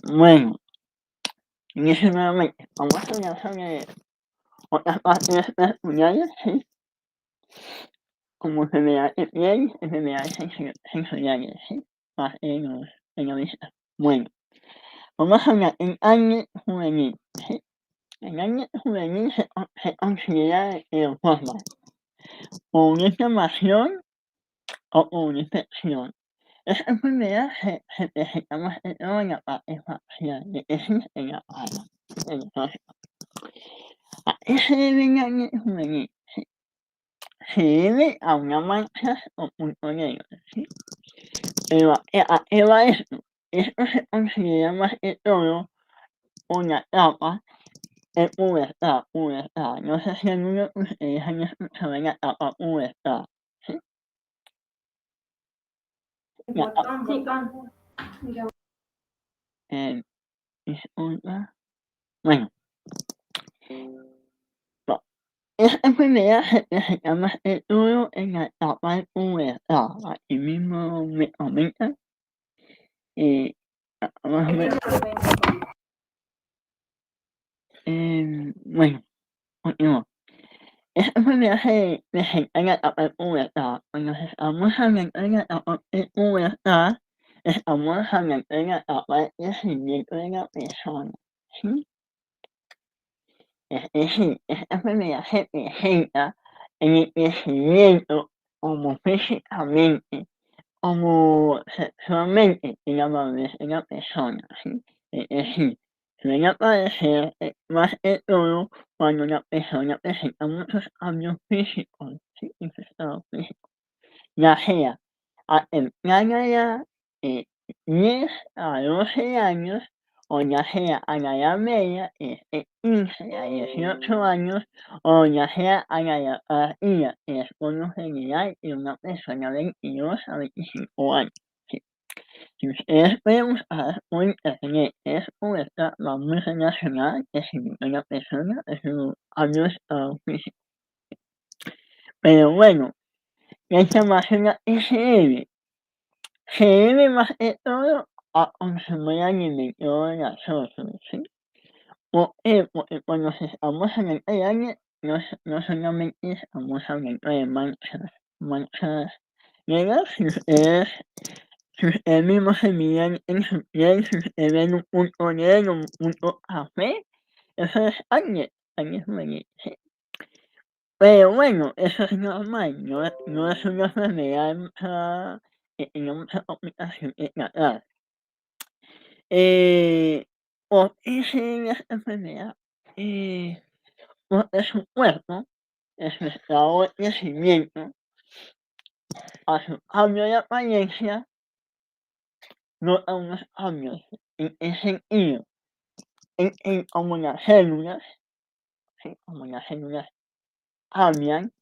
Bueno, inicio nuevamente. Vamos a hablar sobre otras partes respiratorias, ¿sí? Como enfermedad de piel, enfermedades sensoriales, ¿sí? Más en la vista. Bueno, vamos a hablar del acné juvenil, ¿sí? El acné juvenil se considera de dos formas, o una inflamación o una infección. Esta enfermedad se presenta más que todo en la parte facial, es decir, en la cara. Entonces, ¿a qué se debe el acné juvenil? Se debe a una mancha o punto negro, ¿sí? Pero ¿a qué va esto? Esto se considera más que todo una etapa de pubertad. No sé si alguno de ustedes han escuchado de la etapa pubertad, ¿sí? La etapa, disculpa. Bueno, no, esta enfermedad se presenta más que todo en la etapa de pubertad. Aquí mismo me comentan, eh, más o menos, bueno, continúo. Esta enfermedad se presenta en la etapa de pubertad. Cuando estamos hablando de la etapa de pubertad, estamos hablando de la etapa de crecimiento de la persona, ¿sí? Es decir, esta enfermedad se presenta en el crecimiento como físicamente, como sexualmente en la madurez de la persona, ¿sí? Es decir, suele aparecer más que todo cuando la persona presenta muchos cambios físicos, ¿sí? En su estado físico, ya sea a temprana edad, de 10 a 12 años, o ya sea a la edad media, de 15 a 18 años, o ya sea a la edad tardía, que es por lo general de una persona de 22 a 25 años, ¿sí? Si ustedes pueden buscar por internet, es pubertad, va muy relacionada que si una persona es un cambio de estado físico. Pero bueno, la inflamación a qué se debe más que todo a consumir alimentos grasosos, ¿sí? ¿Por qué? Porque cuando estamos hablando de acné, no solamente estamos hablando de manchas negras, si ustedes mismos se miran en su piel, si ustedes ven un punto negro, un punto café, eso es acné juvenil, ¿sí? Pero bueno, eso es normal, no es una enfermedad que tenga mucha complicación que tratar. ¿Por qué se debe a esta enfermedad? Eh, Porque su cuerpo, en su estado de crecimiento, a su cambio de apariencia, nota unos cambios. ¿En qué sentido? En cómo las células, ¿sí? Como las células cambian,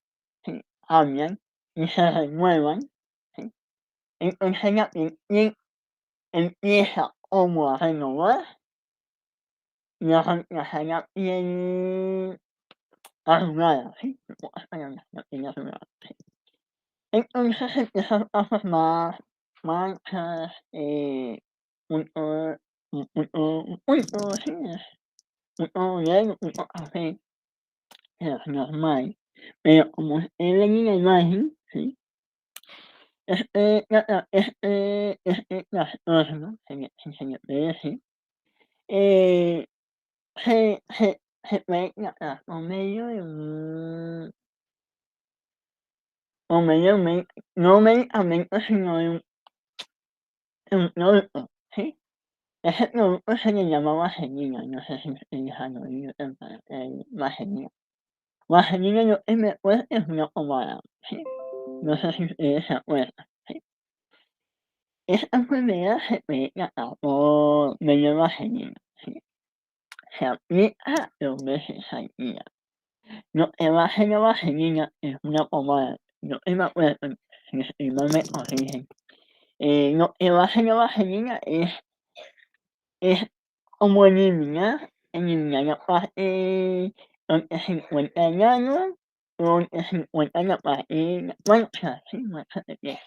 ¿sí? Cambian y se renuevan, ¿sí? Entonces la piel empieza como a renovar y a reemplazar la piel arrugada, ¿sí? En pocas palabras, la piel arrugada, ¿sí? Entonces empiezan a formar manchas, punto, un punto, sí, punto negro, punto café, es normal. Pero como ustedes ven en la imagen, ¿sí? Este trastorno, se le puede decir, eh, se puede tratar por medio de no medicamentos, sino de un producto, ¿sí? Ese producto se le llama vaselina, no sé si ustedes han oído vaselina. Vaselina lo que recuerda es una pomada, ¿sí? No sé si ustedes se acuerdan, ¿sí? Esta enfermedad se puede tratar por medio de vaselina, ¿sí? Se aplica 2 veces al día. Lo que va a hacer la vaselina es una pomada, no me acuerdo, si estoy mal me corrigen. Lo que va a hacer la vaselina es como eliminar la parte donde se encuentra el grano, donde se encuentra la parte, las manchas, ¿sí? Manchas de piel.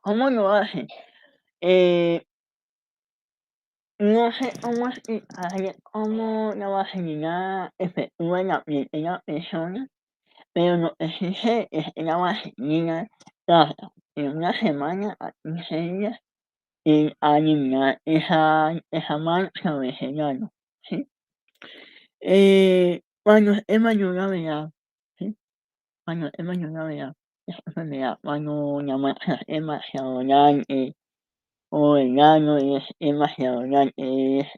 ¿Cómo lo hace? Eh, No sé cómo explicarle cómo la vaselina efectúa en la piel de la persona, pero lo que sí sé es que la vaselina tarda de una semana a 15 días en eliminar esa mancha o ese grano, ¿sí? Cuando es mayor gravedad, ¿sí? Cuando es mayor gravedad esa enfermedad, cuando la mancha es demasiado grande o el grano es demasiado grande,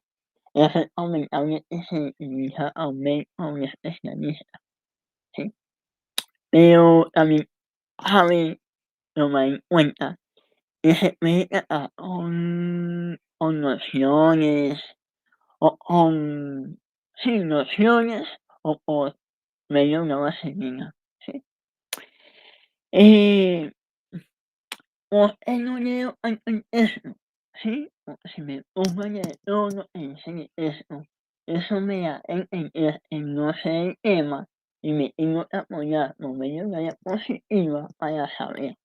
es recomendable que se dirija a un médico o un especialista, ¿sí? Pero también cabe tomar en cuenta que se puede tratar con lociones o con sí, lociones o por medio de una vaselina, ¿sí? Eh, por el no al eso, ¿sí? Porque si me pongo a leer todo lo que dice de eso me da a entender que no sé el tema y me tengo que apoyar por medio de la diapositiva para saber.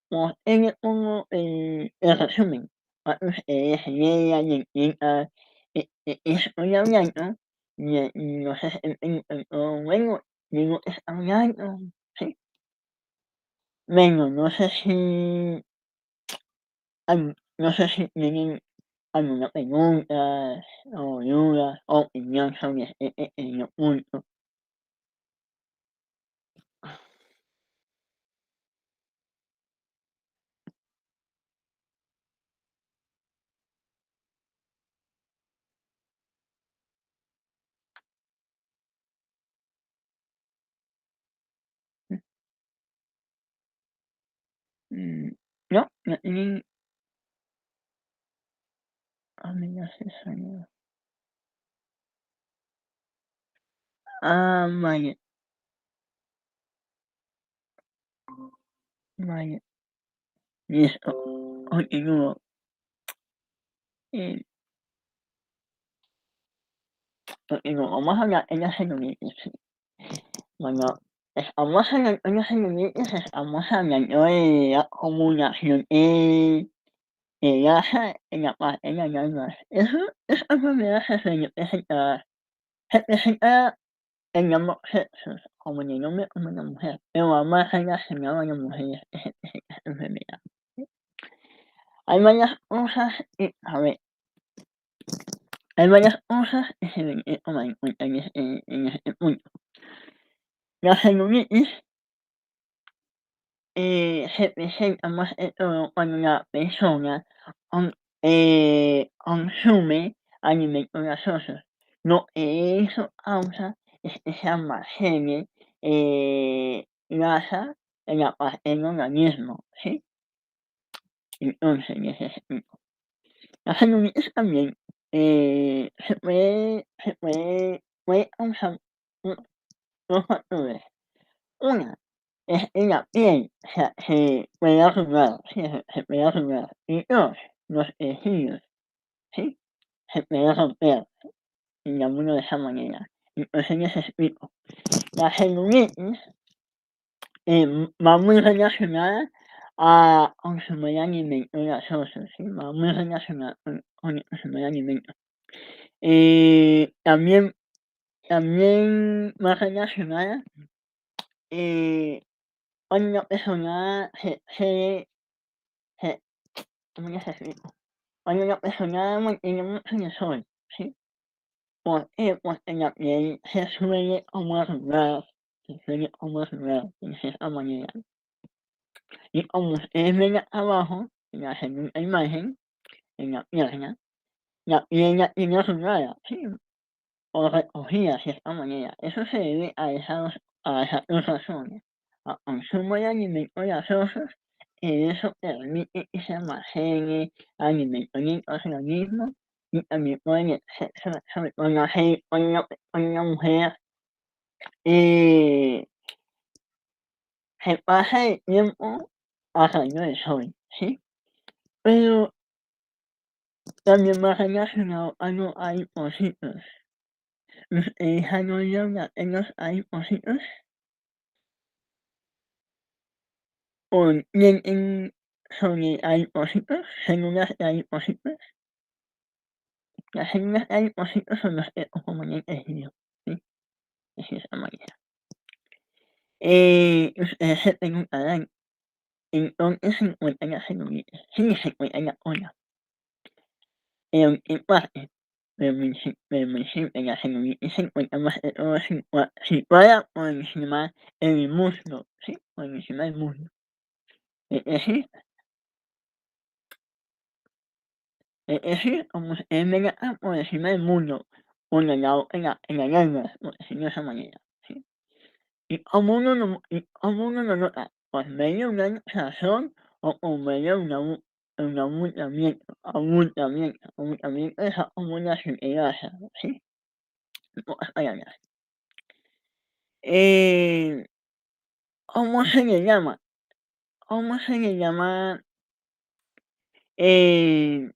Pues él le pongo el resumen para que ustedes lean y entiendan de qué estoy hablando y no se sienten todo bueno, digo que está hablando, ¿sí? Bueno, no sé si tienen alguna pregunta o duda o opinión sobre este pequeño punto. Mm, no, no tienen amenazas. Vale, vale, listo. Continúo. Eh, Continúo. Vamos a hablar en la celulitis. Bueno, estamos hablando en la celulitis, estamos hablando de la acumulación de grasa en la parte de las nalgas. Esa enfermedad se presenta en ambos sexos, como en el hombre como en la mujer, pero va más relacionado a las mujeres esa enfermedad. Hay varias cosas que, a ver, hay varias cosas que se deben de tomar en cuenta en este punto. La celulitis se presenta más que todo cuando la persona con consume alimentos grasosos. Lo que eso causa es que se almacene grasa en la parte del organismo, ¿sí? Entonces, necesito la celulitis también puede causar u 2 factores. Una es en la piel, o sea, se puede arrugar, sí, se puede arrugar. Y 2, los tejidos, ¿sí? Se pueden romper, digámoslo de esa manera. Entonces les explico. La celulitis va muy relacionada a consumir alimentos grasosos, ¿sí? Va muy relacionada con el consumo de alimentos. También va relacionada, eh, cuando la persona se ¿cómo les explico? Cuando la persona mantiene mucho en el sol, ¿sí? ¿Por qué? Porque la piel se suele como arrugar, de cierta manera. Y como ustedes ven acá abajo, en la segunda imagen, en la piel la tiene arrugada, ¿sí? O recogida de cierta manera. Eso se debe a esas 2 razones. Al consumo de alimentos grasosos, que eso permite que se almacene alimento en el organismo y también con el sexo, sobre todo cuando la mujer eh, se pasa el tiempo al rayo del sol, ¿sí? Pero también va relacionado a los adipocitos. ¿Ustedes han oído hablar de los adipocitos? ¿O entienden sobre adipocitos? ¿Células de adipocitos? Las células A y linfocitos son los que conforman el tejido, ¿sí? De cierta manera. Ustedes se preguntarán, ¿en dónde se encuentran las celulitas? Sí, se encuentran en la cola. En parte, pero la celulitis se encuentra más que todo situada por encima del muslo, ¿sí? Por encima del muslo. Es decir, como ustedes ven acá, por encima del muslo, por el lado en la nalga, por decirlo de esa manera, ¿sí? ¿Y cómo uno lo nota? Por medio de una hinchazón o por medio de un abultamiento de esa acumulación de grasa, ¿sí? En pocas palabras. Eh, ¿Cómo se le llama? ¿Cómo se le llama? Eh,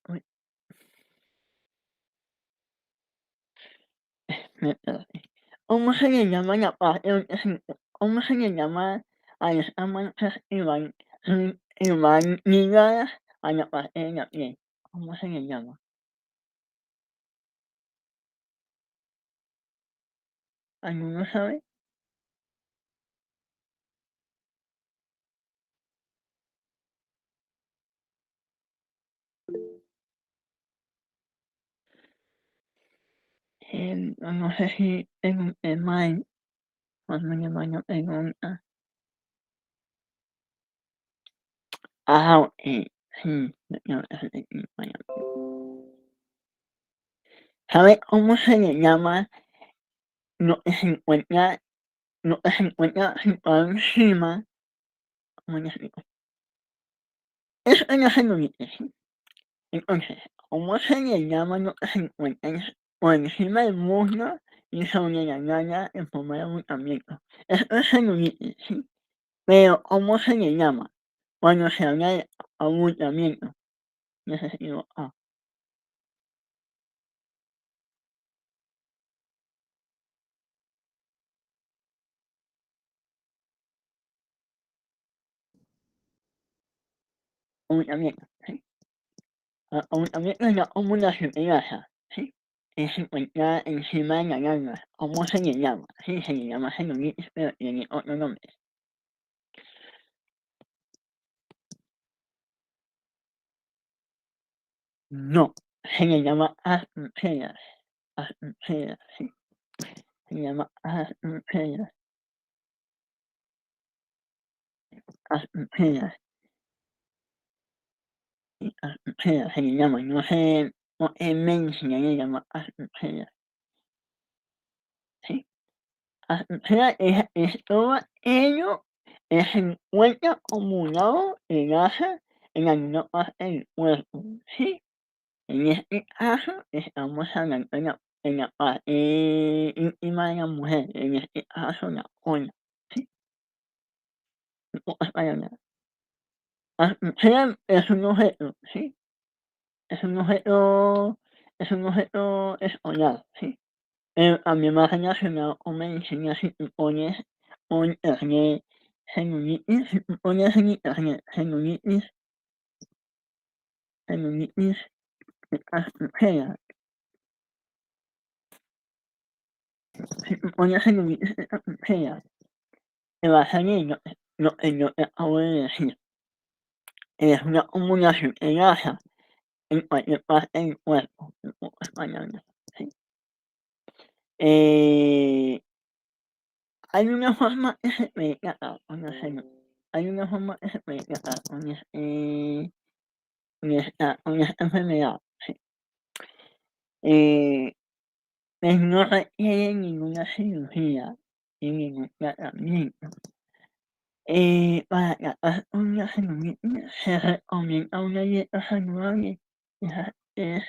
uy, espérate. ¿Cómo se le llama la parte donde cómo se le llama a estas manchas que van ligadas a la parte de la piel? ¿Cómo se le llama? ¿Alguno sabe? No sé si pregunté mal cuando me van a pregunta. Ok. Sí, no, bueno. ¿Sabe cómo se le llama lo que se encuentra situado encima? ¿Cómo le explico? Eso es la celulitis, ¿sí? Entonces, ¿cómo se le llama lo que se encuentra por encima del muslo y sobre la nalga en forma de abultamiento? Esto es celulitis, ¿sí? Pero, ¿cómo se le llama cuando se habla de abultamiento? Necesito abultamiento, ¿sí? Abultamiento es la acumulación de grasa, ¿sí? Que se encuentra encima de la nalga. ¿Cómo se le llama? Sí, se le llama celulitis, pero tiene otro nombre. No, se le llama aspergillas, aspergillas, sí, se llama aspergillas, aspergillas, sí, aspergillas se le llama, no sé por qué se le llama aspergillas, sí. Aspergillas es todo ello que se encuentra acumulado de grasa en alguna parte del cuerpo, ¿sí? En este caso estamos hablando en la parte íntima de la mujer, en este caso la cola, ¿sí? En pocas palabras. Asperger es un objeto, ¿sí? Es un objeto es un objeto escolar, ¿sí? Pero también va relacionado con medicina si tú pones por internet celulitis, si tú pones en internet celulitis aspergera, si tú pones celulitis aspergera, te va a salir lo que yo te acabo de decir. Es una acumulación de grasa en cualquier parte del cuerpo, en pocas palabras, ¿sí? Eh Hay una forma que se puede tratar con la salud. Hay una forma que se puede tratar con esta enfermedad, sí. Eh, pues no requiere ninguna cirugía ni ningún tratamiento. Para tratar una celulitis se recomienda una dieta saludable. Esa es,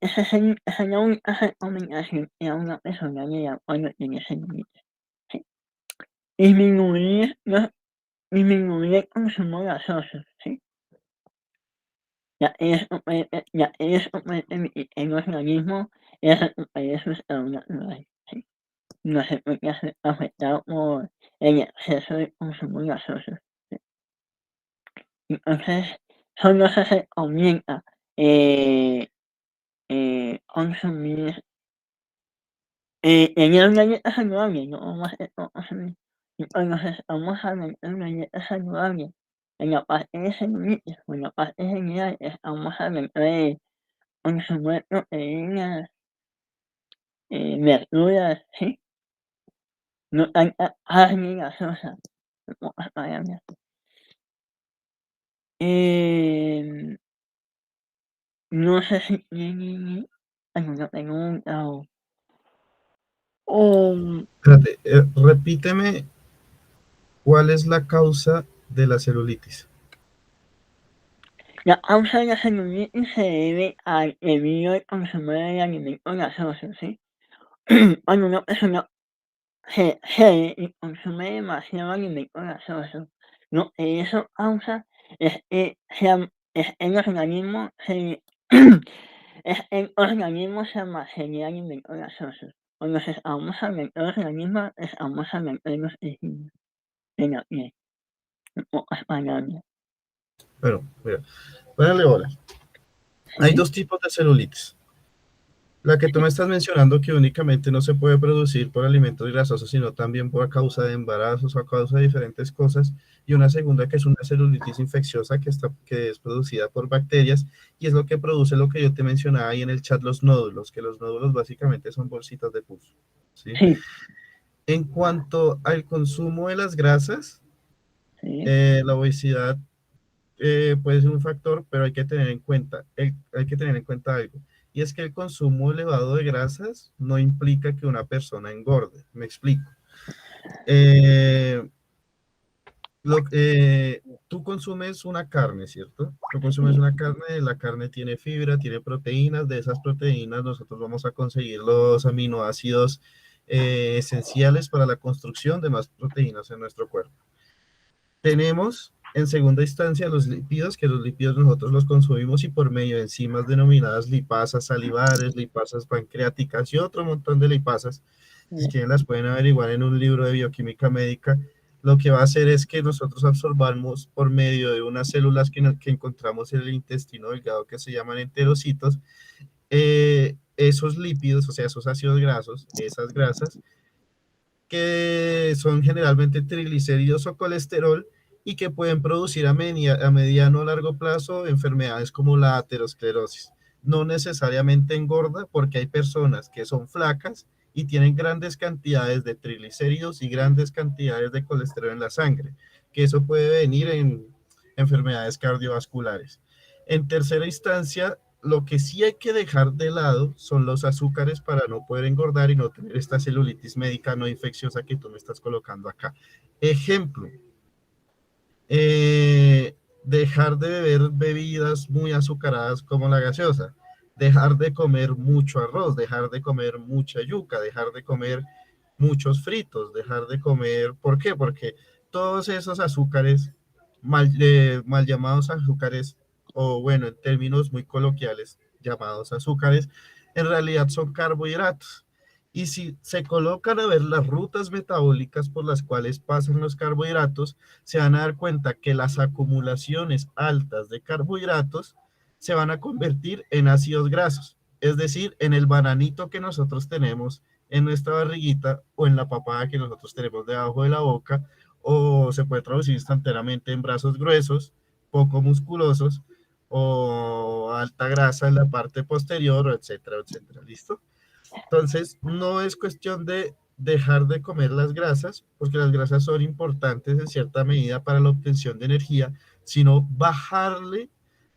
esa es la única recomendación que a una persona le da cuando tiene celulitis, sí. Disminuir los Disminuir el consumo gaseoso, ¿sí? Ya que eso puede permitir que el organismo recupere su estado natural, ¿sí? No se puede ser afectado por el exceso de consumo gaseoso, ¿sí? Entonces, solo se recomienda, consumir, tener galletas saludables, no más de todo consumir. Y cuando estamos hablando de galletas saludables, en la parte de celulitis o en la parte general, estamos hablando de consumir proteínas, verduras, ¿sí? No tanta carne gaseosa, en pocas palabras. Em, no sé si tienen alguna pregunta o Espérate, repíteme cuál es la causa de la celulitis. la causa de la celulitis se debe al debido al consumo de alimentos gaseosos, ¿sí? Cuando una persona se excede y consume demasiado alimento gaseoso, lo que eso causa es que el organismo se el organismo se almacene alimentos gaseosos. Cuando estamos hablando de organismo, estamos hablando de los tejidos, de la piel, en pocas palabras, Bueno, mira, póngale bola. Hay ¿sí? dos tipos de celulitis. La que tú me estás mencionando que únicamente no se puede producir por alimentos grasosos, sino también por causa de embarazos o a causa de diferentes cosas. Y una segunda que es una celulitis infecciosa que es producida por bacterias y es lo que produce lo que yo te mencionaba ahí en el chat, los nódulos, que los nódulos básicamente son bolsitas de pus. ¿Sí? Sí, En cuanto al consumo de las grasas, sí, la obesidad puede ser un factor, pero hay que tener en cuenta algo. Y es que el consumo elevado de grasas no implica que una persona engorde. Me explico. Eh, tú consumes una carne, ¿cierto? Tú consumes sí, una carne, la carne tiene fibra, tiene proteínas, de esas proteínas nosotros vamos a conseguir los aminoácidos esenciales para la construcción de más proteínas en nuestro cuerpo. Tenemos en segunda instancia los lípidos, que los lípidos nosotros los consumimos y por medio de enzimas denominadas lipasas salivares, lipasas pancreáticas y otro montón de lipasas. Si sí, quieren las pueden averiguar en un libro de bioquímica médica. Lo que va a hacer es que nosotros absorbamos por medio de unas células que encontramos en el intestino delgado que se llaman enterocitos, esos lípidos, o sea, esos ácidos grasos, esas grasas, que son generalmente triglicéridos o colesterol y que pueden producir a mediano o largo plazo enfermedades como la aterosclerosis. No necesariamente engorda porque hay personas que son flacas y tienen grandes cantidades de triglicéridos y grandes cantidades de colesterol en la sangre, que eso puede venir en enfermedades cardiovasculares. En tercera instancia, lo que sí hay que dejar de lado son los azúcares para no poder engordar y no tener esta celulitis médica no infecciosa que tú me estás colocando acá. Ejemplo, dejar de beber bebidas muy azucaradas como la gaseosa, dejar de comer mucho arroz, dejar de comer mucha yuca, dejar de comer muchos fritos, dejar de comer, ¿por qué? Porque todos esos azúcares, mal llamados azúcares, o bueno, en términos muy coloquiales, llamados azúcares, en realidad son carbohidratos. Y si se colocan a ver las rutas metabólicas por las cuales pasan los carbohidratos, se van a dar cuenta que las acumulaciones altas de carbohidratos se van a convertir en ácidos grasos, es decir, en el bananito que nosotros tenemos en nuestra barriguita o en la papada que nosotros tenemos debajo de la boca, o se puede traducir instantáneamente en brazos gruesos, poco musculosos, o alta grasa en la parte posterior, etcétera, etcétera. ¿Listo? Entonces, no es cuestión de dejar de comer las grasas, porque las grasas son importantes en cierta medida para la obtención de energía, sino bajarle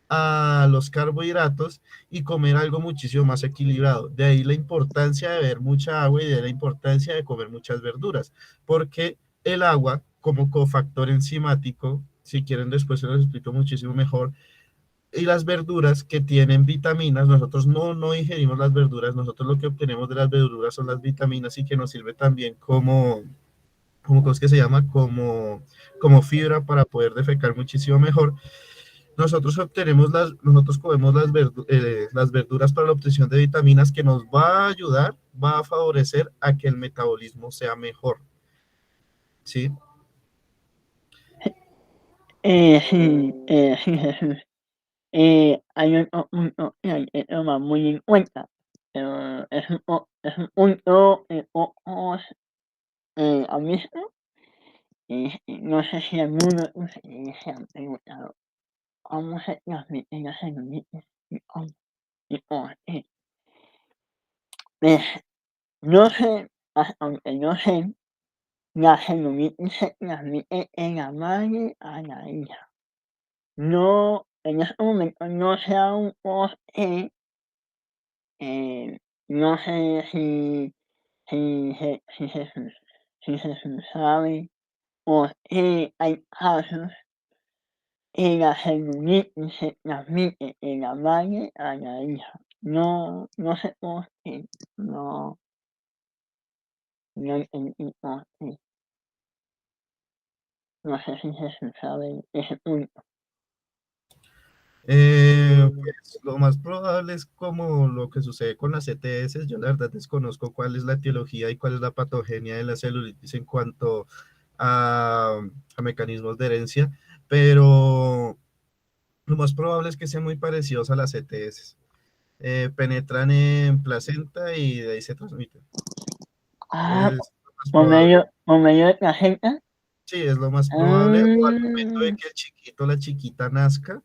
a los carbohidratos y comer algo muchísimo más equilibrado. De ahí la importancia de beber mucha agua y de ahí la importancia de comer muchas verduras, porque el agua como cofactor enzimático, si quieren después se los explico muchísimo mejor, y las verduras que tienen vitaminas, nosotros no ingerimos las verduras, nosotros lo que obtenemos de las verduras son las vitaminas y que nos sirve también como ¿cómo es que se llama? Como fibra para poder defecar muchísimo mejor. Nosotros comemos las verduras para la obtención de vitaminas que nos va a ayudar, va a favorecer a que el metabolismo sea mejor, ¿sí? sí, sí, Jesús. Hay otro punto que hay que tomar muy en cuenta, es un punto que pocos, han visto, no sé si alguno de ustedes se han preguntado cómo se transmite la celulitis y por qué. Pues, no sé, hasta donde yo sé, la celulitis se transmite de la madre a la hija. No, en este momento no sé aún por qué, no sé si se sabe por qué hay casos que la celulitis se transmite de la madre a la hija. No sé por qué, no, no entendí por qué. No sé si se sabe ese punto. Pues lo más probable es como lo que sucede con las ETS. Yo la verdad desconozco cuál es la etiología y cuál es la patogenia de la celulitis en cuanto a, a mecanismos de herencia, pero lo más probable es que sean muy parecidos a las ETS. Penetran en placenta y de ahí se transmiten. Ah, Es lo más probable. por medio de placenta. Sí, es lo más probable. O al momento de Ah, que el chiquito o la chiquita nazca,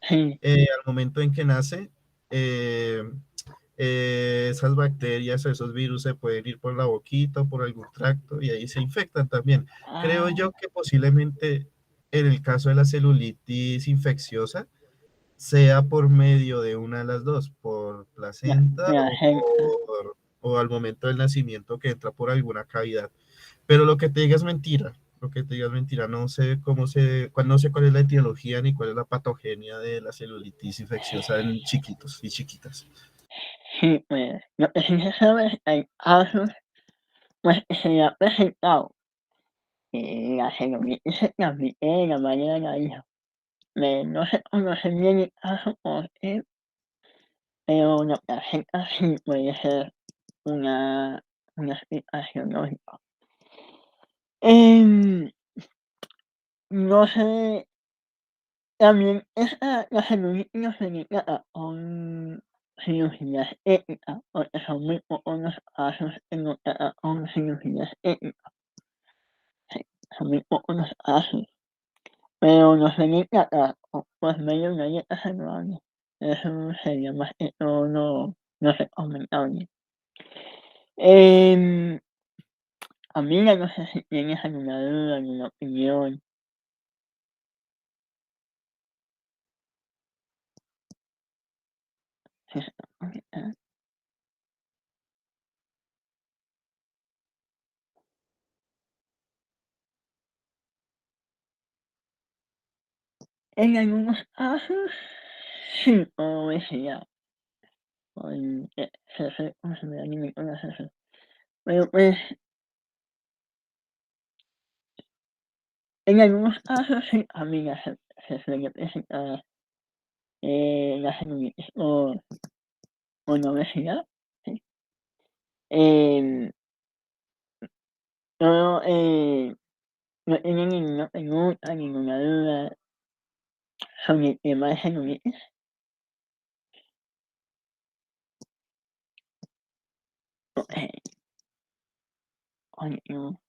sí. al momento en que nace, eh, esas bacterias o esos virus se pueden ir por la boquita o por algún tracto y ahí se infectan también. Creo Ah, yo que posiblemente en el caso de la celulitis infecciosa sea por medio de una de las dos, por la placenta placenta. o al momento del nacimiento que entra por alguna cavidad. Pero lo que te diga es mentira. Lo que te diga es mentira. No sé cuál es la etiología ni cuál es la patogenia de la celulitis infecciosa en chiquitos y chiquitas. Sí, pues, lo que sí se sabe es que hay casos, pues, que se le ha presentado que la celulitis se transmite de la madre a la hija. No se conoce bien el caso por qué, pero la placenta sí puede ser una, una explicación lógica. Em, no sé, también la celulitis no se trata con cirugías estéticas, porque son muy pocos los casos en los que con cirugías estéticas, sí, son muy pocos los casos, pero no se trata por medio de una dieta saludable. Eso sería más que todo lo recomendable. Em, Amiga, no sé si tienes alguna duda, alguna opinión. Si se puede comentar. En algunos casos, sí, como decía, con consumir alimentos grasosos. Pero pues, en algunos casos, sí, amiga, se suele presentar la celulitis o la obesidad, sí. Em, todo, no tiene ninguna pregunta, ninguna duda sobre el tema de celulitis. Okey, oye, no,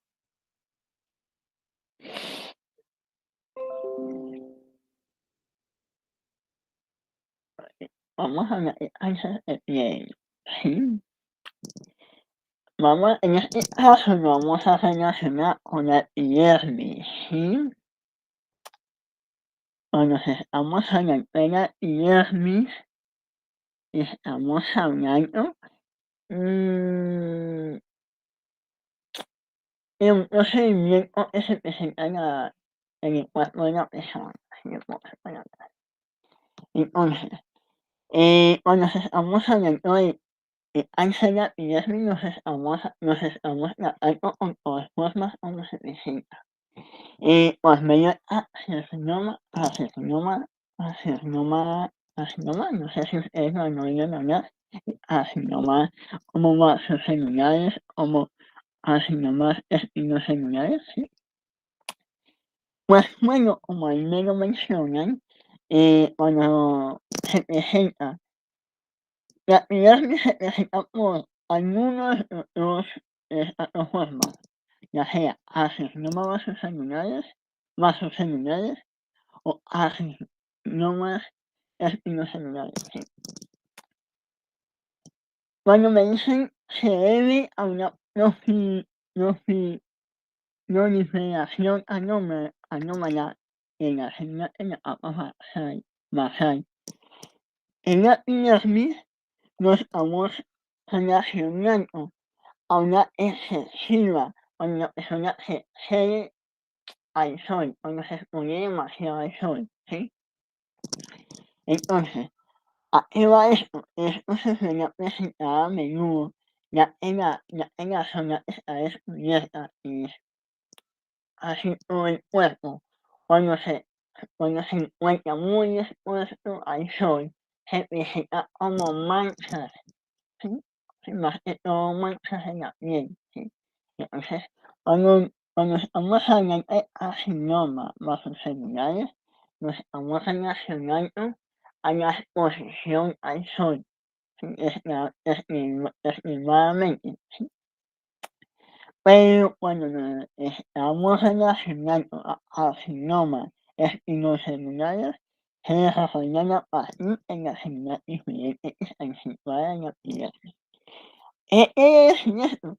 vamos a hablar de cáncer de piel, ¿sí? En este caso lo vamos a relacionar con la epidermis, ¿sí? Cuando estamos hablando de la epidermis, estamos hablando, mm, de un procedimiento que se presenta en el cuerpo de la persona, si lo puedo poner acá. Entonces, cuando estamos hablando de cáncer de la epidermis, nos estamos tratando con todas formas como se presenta. Pues medio carcinoma, no sé si ustedes lo han oído hablar, carcinoma como vasocelulares, como carcinomas espinocelulares, ¿sí? Pues bueno, como ahí me lo mencionan, y cuando se presenta, la pirámide se presenta por algunos de los plataformas, ya sea acinoma vasos celulares o acinomas espinocelulares. ¿Sí? Cuando me dicen se debe a una proliferación anómala en la célula en la capa basal. En la pirámide nos estamos relacionando a una excesiva cuando la persona se excede al sol, cuando se expone demasiado al sol, ¿sí? Entonces, ¿a qué va esto? Esto se suele presentar a menudo, ya en la zona que está descubierta y así todo el cuerpo, cuando se, cuando se encuentra muy expuesto al sol, se presenta como manchas, ¿sí? Sí, más que todo manchas en la piel, ¿sí? Entonces, cuando estamos hablando de carcinoma vasocelulares, nos estamos relacionando a la exposición al sol, ¿sí? Extremadamente. Pero cuando nos estamos relacionando a carcinomas espinocelulares, se desarrollan a partir de las células diferentes que están situadas en la piel. ¿Qué quiere decir esto?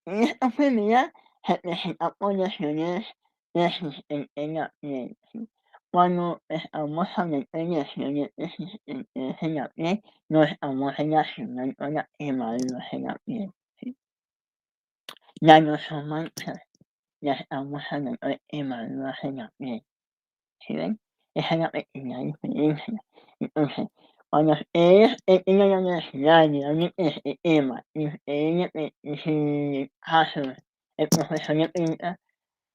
Esta enfermedad se presenta por lesiones persistentes en la piel, ¿sí? Cuando estamos hablando de lesiones persistentes en la piel, nos estamos relacionando a las quemaduras en la piel, ¿sí? Ya no son manchas, ya estamos hablando de quemaduras en la piel, ¿sí ven? Esa es la pequeña diferencia. Entonces, cuando ustedes tienen la necesidad de alguien que se quema y ustedes y si caso el profesor le pregunta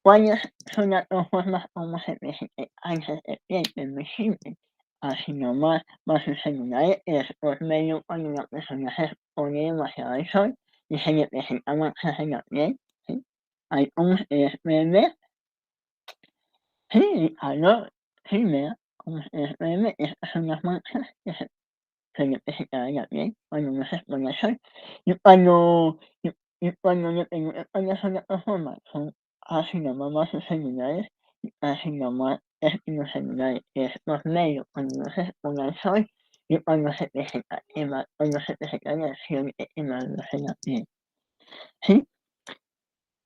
cuáles son las dos formas como se presenta el cáncer de piel, es muy simple. Así nomás vasocelulares es por medio cuando la persona se expone demasiado al sol y se le presenta manchas en la piel, ¿sí? Ahí como ustedes pueden ver, sí, aló, sí, vea, como ustedes pueden ver, estas son las manchas que le presentaba en la piel cuando uno se expone al sol. Y cuando le preguntan cuáles son las dos formas, son carcinomas vasocelulares y carcinomas espinocelulares, que es por medio cuando uno se expone al sol y cuando se presenta lesión de quemaduras en la piel, ¿sí?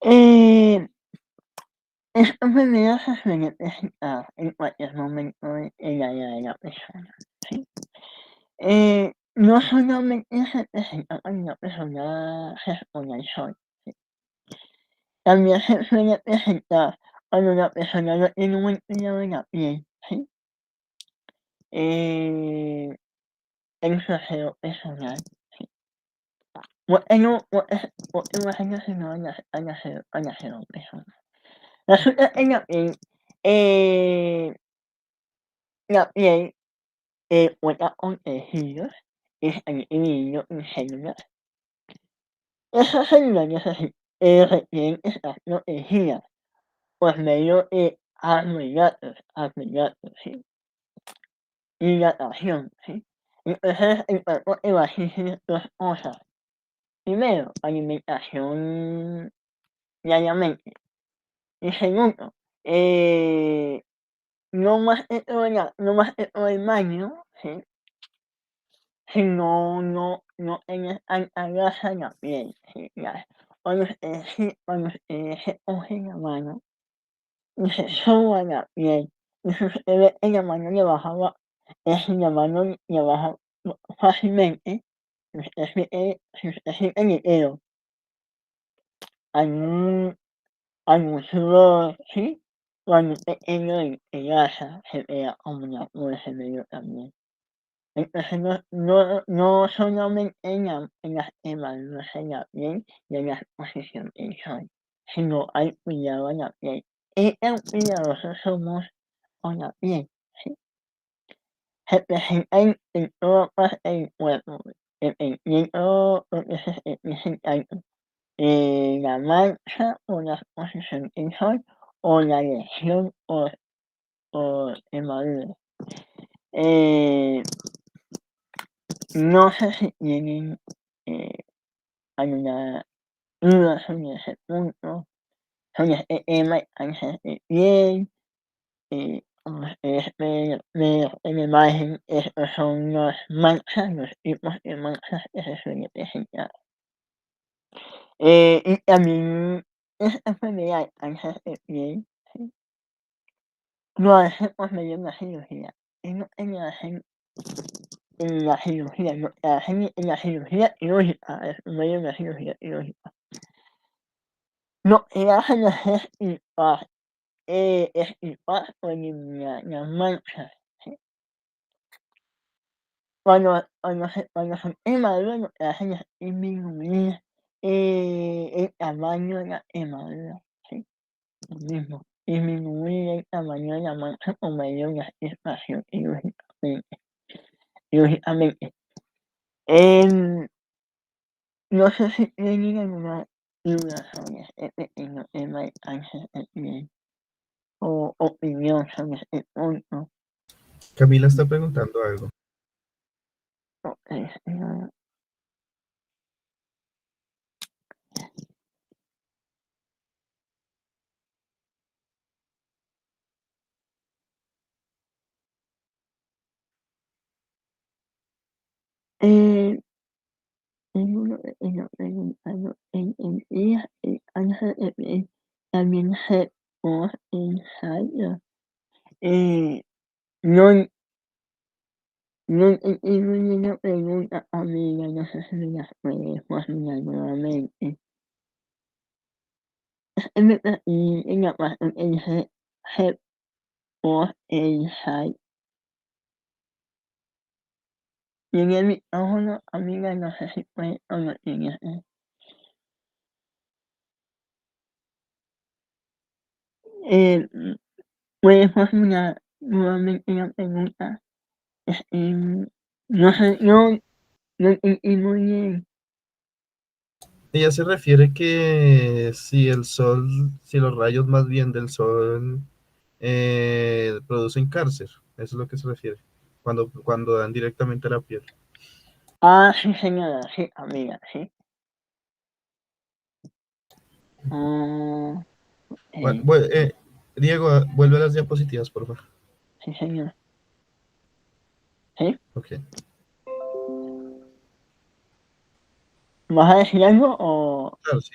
Eh, esta enfermedad se suele presentar en cualquier momento en la vida de la persona, ¿sí? No solamente se presenta cuando una persona se expone al sol, ¿sí? También se suele presentar cuando la persona no tiene un buen cuidado de la piel, ¿sí? Eh, en su aseo personal, ¿sí? Porque no es relacionado al aseo personal. Resulta que la piel cuenta con tejidos que están divididos en células. Esas células requieren estar protegidas por medio de agregados, ¿sí? Hidratación, ¿sí? Entonces el cuerpo te va a exigir dos cosas. Primero, alimentación diariamente. Y segundo, no más que todo el baño, ¿sí? Si no tienes tanta grasa en la piel, ¿sí? Ya. Cuando ustedes se cogen la mano y se soba la piel, y si usted ve que la mano le baja si la mano le baja fácilmente, si usted siente el dedo, algún algún sudor, ¿sí? O algún pequeño de grasa se vea como la bolsa de medio también. Entonces no solamente en las quemaduras en la piel y en la exposición del sol, sino al cuidado de la piel. ¿Qué tan cuidadosos somos con la piel? ¿Sí? Se presenta en toda parte del cuerpo, dependiendo lo que se esté presentando. La mancha o la exposición del sol o la lesión o quemadura. Eh, no sé si tienen alguna duda sobre ese punto, sobre este tema de cáncer de piel. Como ustedes ven en la imagen, estos son las manchas, los tipos de manchas que se suelen presentar. Y también esta enfermedad, cáncer de piel, ¿sí? Lo hacen por medio de la cirugía. Ellos en la cirugía, lo que hacen en la cirugía quirúrgica, es por medio de la cirugía quirúrgica. Lo que hacen es extirpar o eliminar las manchas, ¿sí? Cuando son quemaduras, lo que hacen es disminuir, el tamaño de la quemadura, ¿sí? Lo mismo, disminuir el tamaño de la mancha por medio de la extirpación quirúrgicamente. Em, no sé si tienen alguna duda sobre este pequeño tema de cáncer de piel o opinión sobre este punto. Camila está preguntando algo. Okey, señora. Eh, tengo una pequeña pregunta, ¿no? En día el cáncer de piel también se puede ensayo. No no entendí muy bien la pregunta, amiga, no sé si me la puedes formular nuevamente. En la parte que dice se puede ensayo. Tiene el micrófono, amiga, no sé si puede o lo tiene. Eh, ¿Puedes formular nuevamente la pregunta? No sé, no entendí muy bien. Ella se refiere que si el sol, si los rayos más bien del sol producen cáncer, eso es lo que se refiere, cuando dan directamente a la piel. Ah, sí, señora, sí, amiga, sí. Ah, Bueno, okey, Diego, vuelve a las diapositivas, por favor. sí, señora. ¿Sí? Ok. ¿Vas a decir algo o? Claro, sí.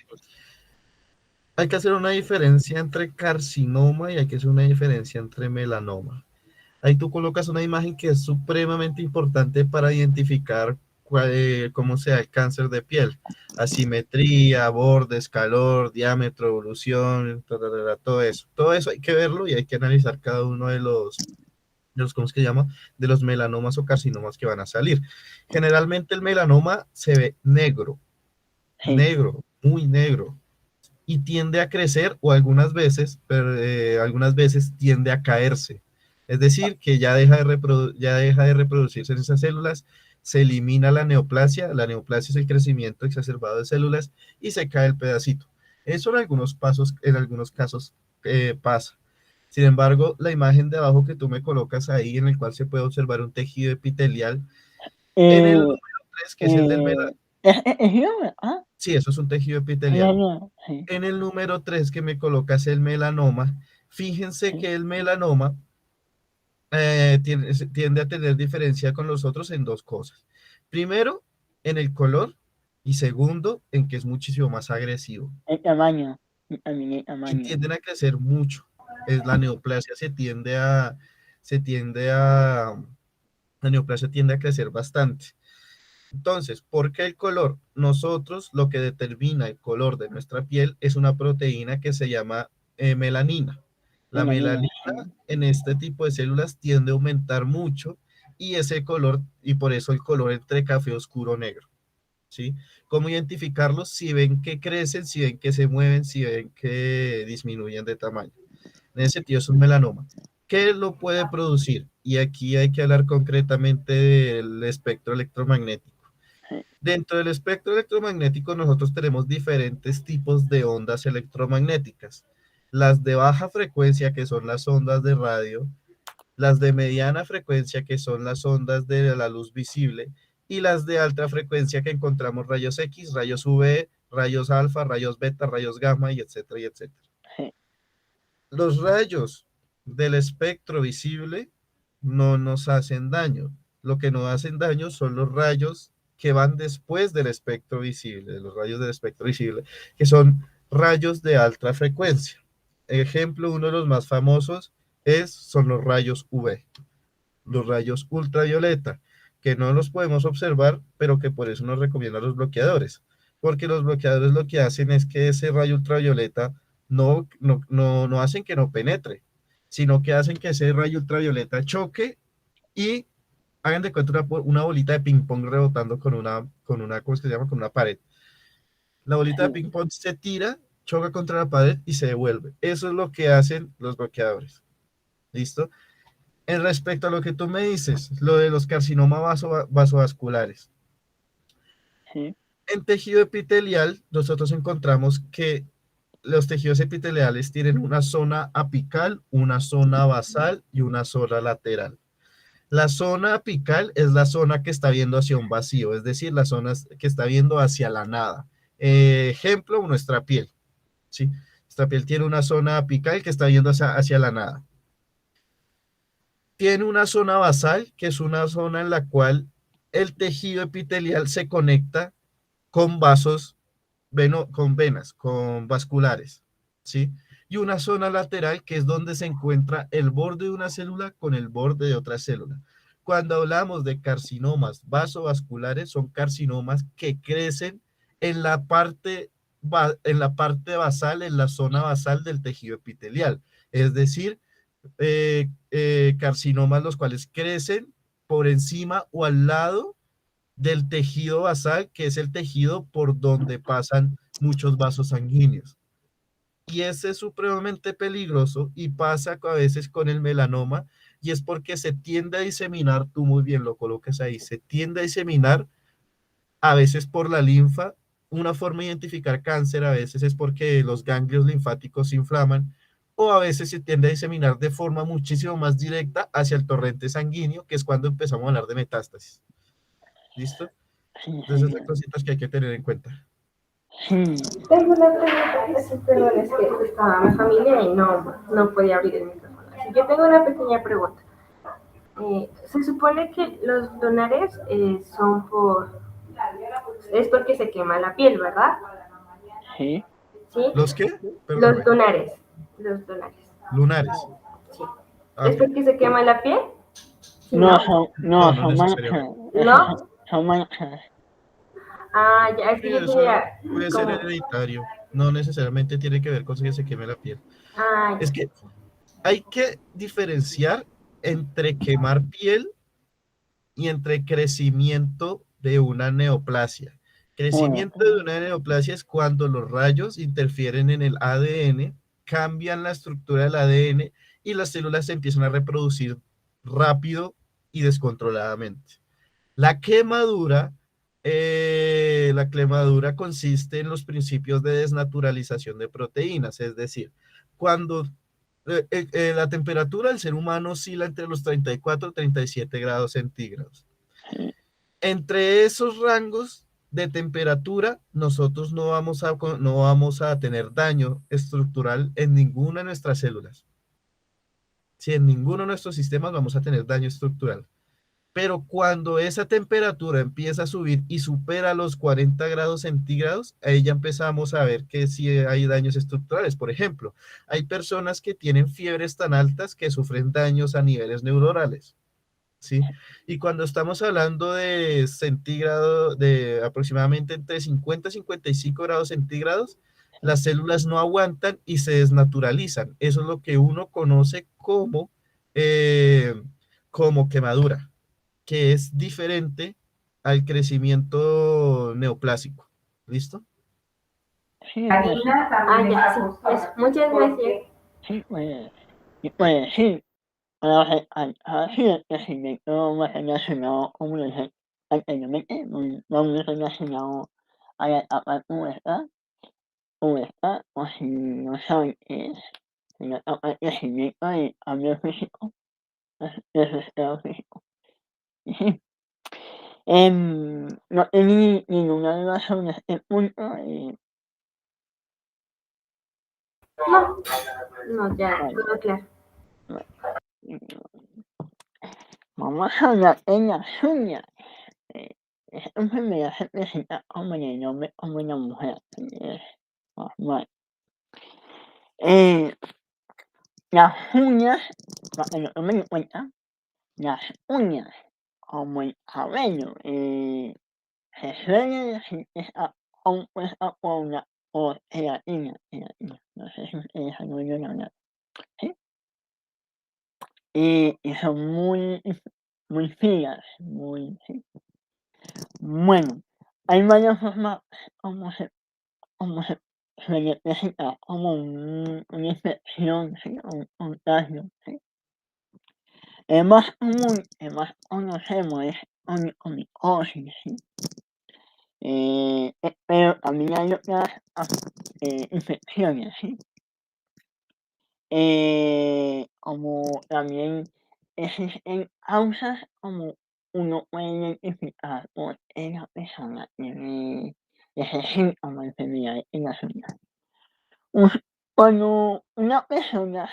Hay que hacer una diferencia entre carcinoma y hay que hacer una diferencia entre melanoma. Ahí tú colocas una imagen que es supremamente importante para identificar cómo sea el cáncer de piel. Asimetría, bordes, calor, diámetro, evolución, todo eso. Todo eso hay que verlo y hay que analizar cada uno de los, ¿cómo es que se llama? De los melanomas o carcinomas que van a salir. Generalmente el melanoma se ve negro, Sí, negro, muy negro y tiende a crecer o algunas veces tiende a caerse. Es decir, que ya deja de reproducirse en esas células, se elimina la neoplasia es el crecimiento exacerbado de células y se cae el pedacito. Eso en algunos casos pasa. Sin embargo, la imagen de abajo que tú me colocas ahí, en el cual se puede observar un tejido epitelial, en el eh, número 3 que es el del melanoma, es yo, ¿verdad? sí, eso es un tejido Es la epitelial. mía, sí, En el número 3 que me colocas el melanoma, fíjense sí, que el melanoma tiende a tener diferencia con los otros en dos cosas. Primero, en el color y segundo, en que es muchísimo más agresivo el tamaño, y también el y tamaño. tienden a crecer mucho. La neoplasia se tiende a, la neoplasia tiende a crecer bastante. Entonces, ¿por qué el color? Nosotros lo que determina el color de nuestra piel es una proteína que se llama melanina. La Melanina, melanina sí, en este tipo de células tiende a aumentar mucho y ese color, y por eso el color entre café oscuro negro, ¿sí? ¿Cómo identificarlos? Si ven que crecen, si ven que se mueven, si ven que disminuyen de tamaño. En ese sentido es un melanoma. ¿Qué lo puede producir? Y aquí hay que hablar concretamente del espectro electromagnético. sí, Dentro del espectro electromagnético nosotros tenemos diferentes tipos de ondas electromagnéticas. Las de baja frecuencia, que son las ondas de radio, las de mediana frecuencia, que son las ondas de la luz visible, y las de alta frecuencia, que encontramos rayos X, rayos UV, rayos alfa, rayos beta, rayos gamma, y etcétera, y etcétera. sí, Los rayos del espectro visible no nos hacen daño. Lo que nos hacen daño son los rayos que van después del espectro visible, de los rayos del espectro visible, que son rayos de alta frecuencia. Ejemplo, uno de los más famosos son los rayos UV, los rayos ultravioleta, que no los podemos observar, pero que por eso nos recomiendan los bloqueadores, porque los bloqueadores lo que hacen es que ese rayo ultravioleta no hacen que no penetre, sino que hacen que ese rayo ultravioleta choque y hagan de cuenta una bolita de ping pong rebotando ¿cómo es que se llama? Con una pared. La bolita de sí, ping pong se tira, choca contra la pared y se devuelve. Eso es lo que hacen los bloqueadores. ¿Listo? En respecto a lo que tú me dices, lo de los carcinomas vasovasculares. sí, En tejido epitelial, nosotros encontramos que los tejidos epiteliales tienen una zona apical, una zona basal y una zona lateral. La zona apical es la zona que está viendo hacia un vacío, es decir, la zona que está viendo hacia la nada. Ejemplo, nuestra piel, ¿sí? Nuestra piel tiene una zona apical que está viendo hacia la nada. Tiene una zona basal, que es una zona en la cual el tejido epitelial se conecta con vasos, con venas, con vasculares, ¿sí? Y una zona lateral, que es donde se encuentra el borde de una célula con el borde de otra célula. Cuando hablamos de carcinomas vasovasculares, son carcinomas que crecen en la parte basal, en la zona basal del tejido epitelial. Es decir, carcinomas los cuales crecen por encima o al lado del tejido basal, que es el tejido por donde pasan muchos vasos sanguíneos. Y ese es supremamente peligroso y pasa a veces con el melanoma, y es porque se tiende a diseminar, tú muy bien lo colocas ahí, se tiende a diseminar a veces por la linfa. Una forma de identificar cáncer a veces es porque los ganglios linfáticos se inflaman, o a veces se tiende a diseminar de forma muchísimo más directa hacia el torrente sanguíneo, que es cuando empezamos a hablar de metástasis. ¿Listo? sí, Entonces, son señor. cositas que hay que tener en cuenta. Sí, Tengo una pregunta, perdón, es que estaba mi familia y no podía abrir el micrófono. Así que tengo una pequeña pregunta. Se supone que los lunares es porque se quema la piel, ¿verdad? sí. ¿Sí? ¿Los qué? Los Perdóname. lunares, los lunares, Lunares. sí. Ah, ¿Es ok. porque se quema la piel? Sí, No ¿no? son, No, no no son manchas, necesariamente. esas ¿No? son manchas. Ah, ya, es Sí, que yo eso quería puede ser como... hereditario. No necesariamente tiene que ver con que se queme la piel. Ah, Es que hay que diferenciar entre quemar piel y entre crecimiento de una neoplasia. Bueno, Crecimiento de una neoplasia es cuando los rayos interfieren en el ADN, cambian la estructura del ADN y las células se empiezan a reproducir rápido y descontroladamente. La quemadura, la quemadura consiste en los principios de desnaturalización de proteínas, es decir, cuando la temperatura del ser humano oscila entre los 34 y 37 grados centígrados. sí, Entre esos rangos de temperatura, nosotros no vamos a tener daño estructural en ninguna de nuestras células. Si en ninguno de nuestros sistemas vamos a tener daño estructural. Pero cuando esa temperatura empieza a subir y supera los 40 grados centígrados, ahí ya empezamos a ver que sí hay daños estructurales. Por ejemplo, hay personas que tienen fiebres tan altas que sufren daños a niveles neuronales, ¿sí? Y cuando estamos hablando de centígrado, de aproximadamente entre 50 y 55 grados centígrados, las células no aguantan y se desnaturalizan. Eso es lo que uno conoce como quemadura, que es diferente al crecimiento neoplásico. ¿Listo? sí, ah, ya, sí. Eso. Muchas gracias. sí, pues, y pues sí, así el crecimiento más relacionado, como lo dije anteriormente, muy relacionado a la etapa pubertad, o si no saben qué es, la etapa de crecimiento y cambio físico. desde Estados Unidos. Y sí, no tenía ninguna duda sobre este punto y No, no, ya, vale, todo claro. vale. Vamos a hablar de las uñas. Eh, esta enfermedad se presenta como en el hombre como en la mujer. Es normal. Eh, las uñas, para que lo tomen en cuenta, las uñas como el cabello se suele decir que está compuesta por gelatina, gelatina. No sé si ustedes han oído hablar, ¿sí? Y son muy finas, muy, sí. Bueno, hay varias formas como se suele presentar como una infección, ¿sí? Un contagio, ¿sí? El más conocemos es onicomicosis, ¿sí? Pero también hay otras infecciones, ¿sí? Como también existen causas como uno puede identificar por la persona tiene ese síntoma de enfermedad en las uñas. Cuando una persona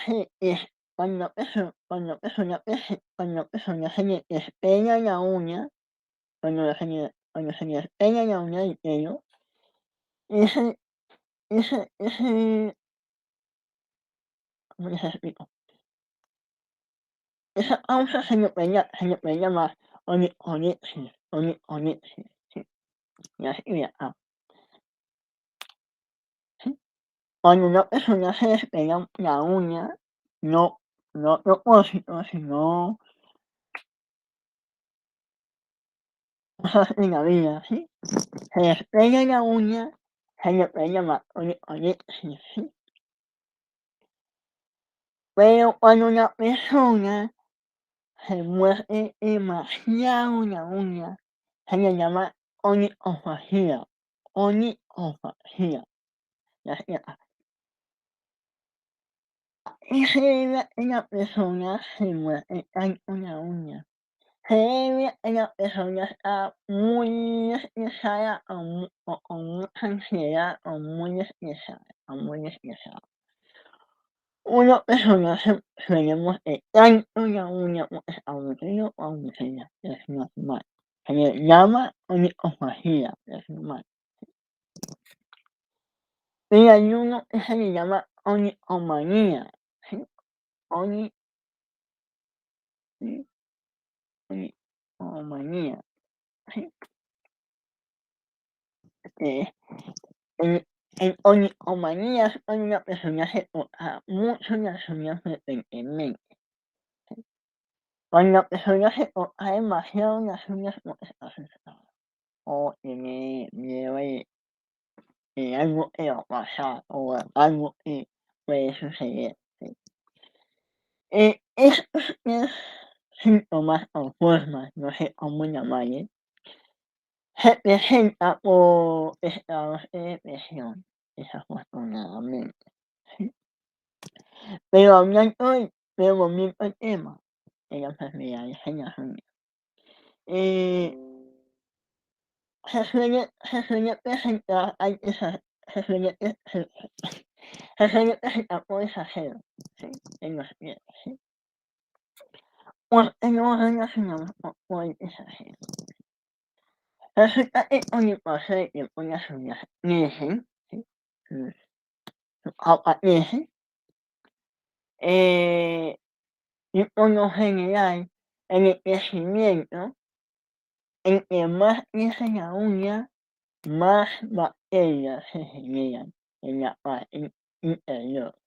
cuando la persona se le despega la uña, cuando se le despega la uña del dedo, ese, ese, ¿cómo les explico? Esa causa se le puede llamar oniconexia, sí, y así de ¿sí? Cuando una persona se despega la uña, no, no a propósito, sino cosas en la vida, ¿sí? Se despega la uña, se le puede llamar oniconexia, ¿sí? Pero cuando una persona se muerde demasiado la uña, se le llama onicofagia, onicofagia, ya sea. Y se debe a que la persona se muerde tanto la uña. Se debe a que la persona está muy estresada o con mucha ansiedad o muy estresada o muy estresada. Una persona se suele morder tanto la uña porque está aburrido o aburrida, es normal. Se le llama onicofagia, es normal. Y hay uno que se le llama onicomanía, ¿sí? Oni, sí, onicomanía, ¿sí? Que en onicomanía es cuando una persona se toca mucho las uñas frecuentemente. Cuando la persona se toca demasiado las uñas porque está asustada o tiene miedo de algo que va a pasar o algo que puede suceder, ¿sí? Estos 3 síntomas o formas, no sé cómo llamarle, se presenta por estados de depresión, desafortunadamente, ¿sí? Pero volviendo al tema de las enfermedades en las uñas, eh, se suele presentar se suele presentar por exagero, ¿sí? En los pies, ¿sí? Porque no relacionamos con el exagero. Resulta que con el paso del tiempo las uñas crecen, ¿sí? Mm, su capa crece, eh, y por lo general, en el crecimiento, entre más crece la uña, más bacterias se generan en la parte interior,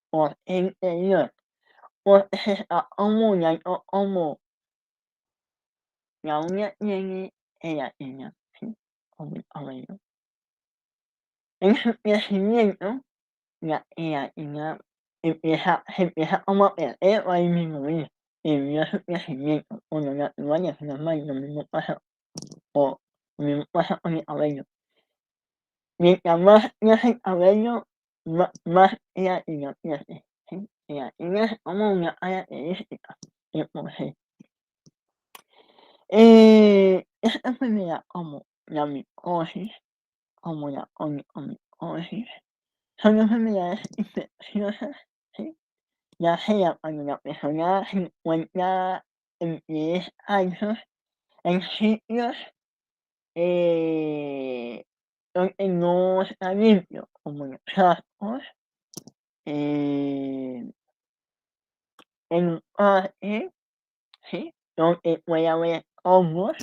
por interior, porque se está acumulando como la uña tiene gelatina, ¿sí? Como el cabello. En su crecimiento, la gelatina se empieza como a perder o a disminuir debido a su crecimiento, por lo natural es normal, o lo mismo pasa con el cabello. Mientras más crece el cabello, más gelatina crece, ¿sí? Gelatina es como una característica. por sí. Esta enfermedad como la micosis, como la onicomicosis, son enfermedades infecciosas, ¿sí? Ya sea cuando la persona se encuentra en pies altos, en sitios eh, donde no está limpio, como los charcos, eh, en un parque, ¿sí? Donde puede haber hongos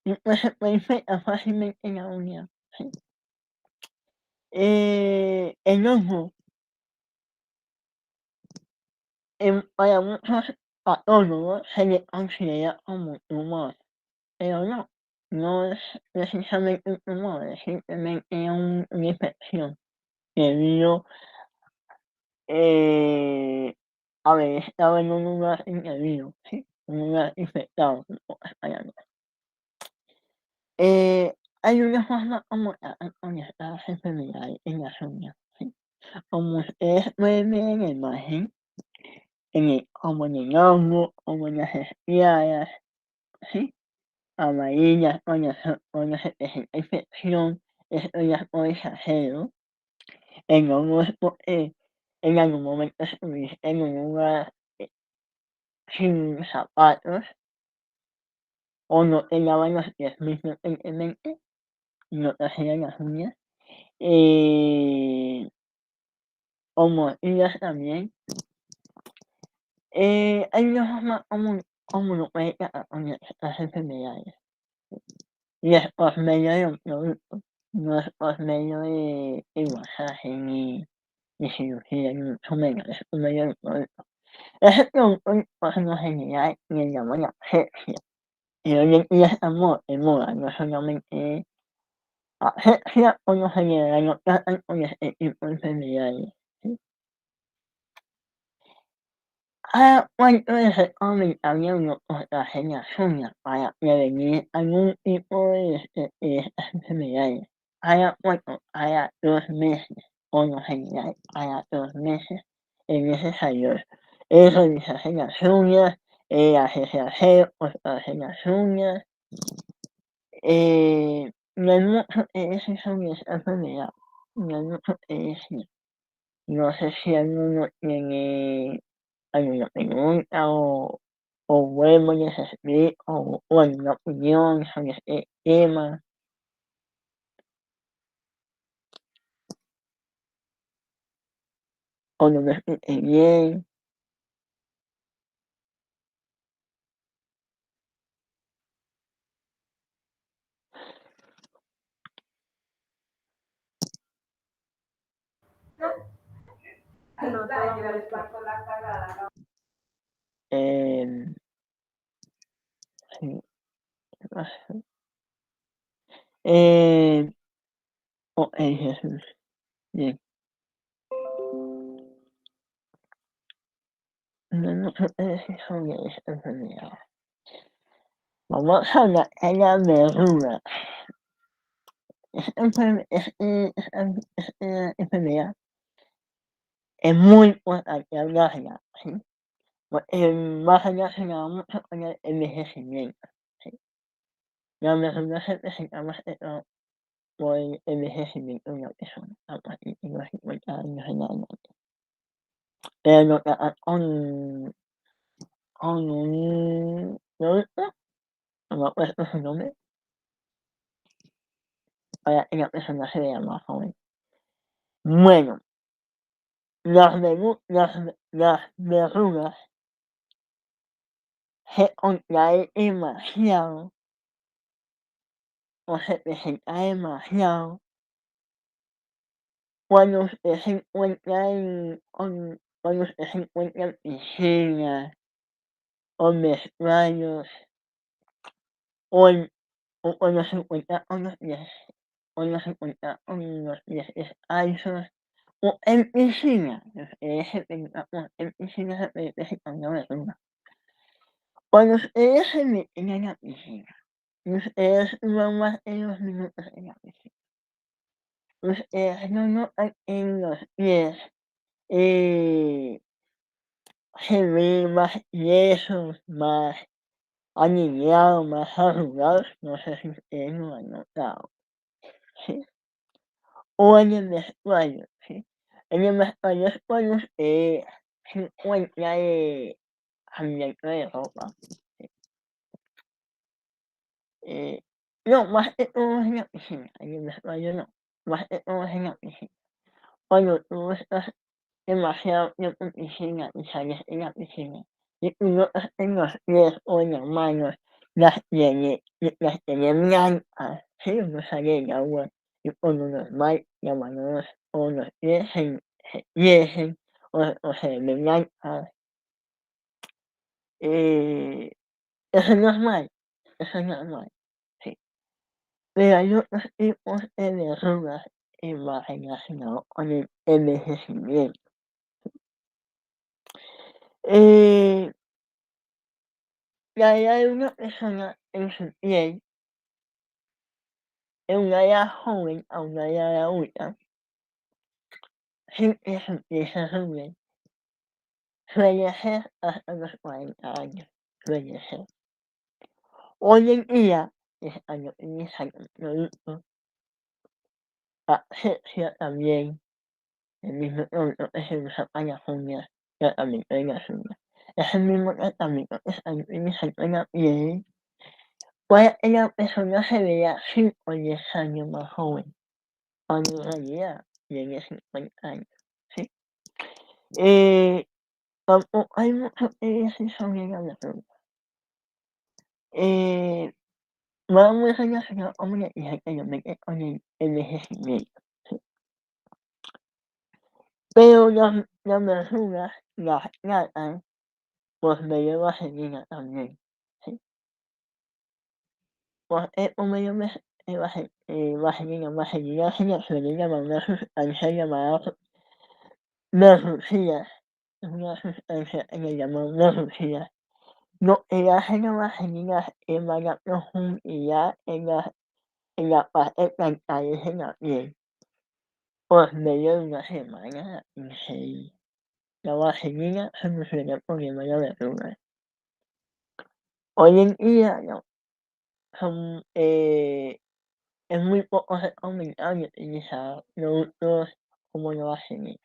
y pues se puede infectar fácilmente la uña, ¿sí? El hongo, para muchos patólogos se le considera como un tumor, pero no, no es precisamente un tumor, es simplemente una infección debido eh, haber estado en un lugar indebido, ¿sí? Un lugar infectado, en pocas palabras. Hay una forma como tratar con estas enfermedades en las uñas, ¿sí? Como ustedes pueden ver en la imagen, como en el hongo, como en las estriadas, ¿sí? Amarillas, cuando se presenta infección, esto ya puede ser el hongo es porque en algún momento estuviste en un lugar sin zapatos o no te lavan los pies muy frecuentemente y no te hacían las uñas. Eh, o mordidas también. Hay una forma como lo puede tratar con estas enfermedades. Y es por medio de un producto, no es por medio de masaje ni cirugía, ni mucho menos, es por medio de un producto. Ese producto, por lo general, le llaman asepsia. Y hoy en día está de moda, no solamente asepsia, por lo general lo tratan con este tipo de enfermedades. ¿Sí? ¿Cuánto es recomendable uno cortarse las uñas para prevenir algún tipo de estas enfermedades? Cada 2 meses, por lo general, cada 2 meses es necesario revisarse las uñas, hacerse aseo, cortarse las uñas. No hay mucho que decir sobre esta enfermedad, no hay mucho que decir. No sé si alguno tiene alguna pregunta o vuelvo y les explico o alguna opinión sobre este tema. O no lo expliqué bien. No, todo muy claro. Em, sí, ok, Jesús. Bien. No hay mucho que decir sobre esta enfermedad. Vamos a hablar de la verruga. Esta enfermedad es muy importante hablarla, ¿sí? Porque va relacionado mucho con el envejecimiento, ¿sí? La verruga se presenta más que todo por el envejecimiento de una persona a partir de los 50 años en adelante. Pero lo tratan con un producto, no me acuerdo su nombre, para que la persona se vea más joven. Bueno, las verrugas se contraen demasiado o se presenta demasiado cuando usted se encuentra cuando usted se encuentra en piscinas o en vestuarios o, o cuando se encuentra cuando se encuentra con los pies descalzos o en piscina. Ustedes se en piscina se puede presentar una verruga. Cuando ustedes se meten en la piscina, ustedes duran más de 2 minutos en la piscina. Ustedes no notan en los pies se ve más yesos, más alineados, más arrugados, no sé si ustedes lo han notado, ¿sí? O en el vestuario, ¿sí? En el vestuario es cuando usted se encuentra cambiando de ropa, ¿sí? Eh, no, más que todo es en la piscina, en el vestuario no, más que todo es en la piscina. Cuando tú estás demasiado tiempo en piscina y sales en la piscina y tú notas en los pies o en las manos las tiene blancas, ¿sí? Uno sale del agua y por lo normal las manos o los pies se crecen o se ven blancas. Eh, eso es normal, eso es normal, sí. Pero hay otros tipos de verrugas más relacionados con el envejecimiento. Eh, la edad de una persona en su piel, de una edad joven a una edad adulta, sin que su piel se arrugue, suele ser hasta los 40 años, suele ser. Hoy en día se están utilizando productos, asepsia también, el mismo producto que se usa para las uñas, tratamiento de las uñas. Es el mismo tratamiento que están utilizando en la piel para que la persona se vea 5 o 10 años más joven, cuando en realidad tiene 50 años, ¿sí? Tampoco hay mucho que decir sobre la verruga. Va muy relacionado, como le dije anteriormente, con el envejecimiento, ¿sí? Pero las verrugas las tratan por medio de vaselina también, ¿sí? Por medio de vaselina se le suele llamar una sustancia llamada merlucía, es una sustancia que le llaman merlucía. Lo que hace la vaselina es dar profundidad en la parte frontales de la piel por medio de una semana y 6. La vaselina soluciona el problema de la verruga. Hoy en día no, son, es muy poco recomendable utilizar productos como la vaselina.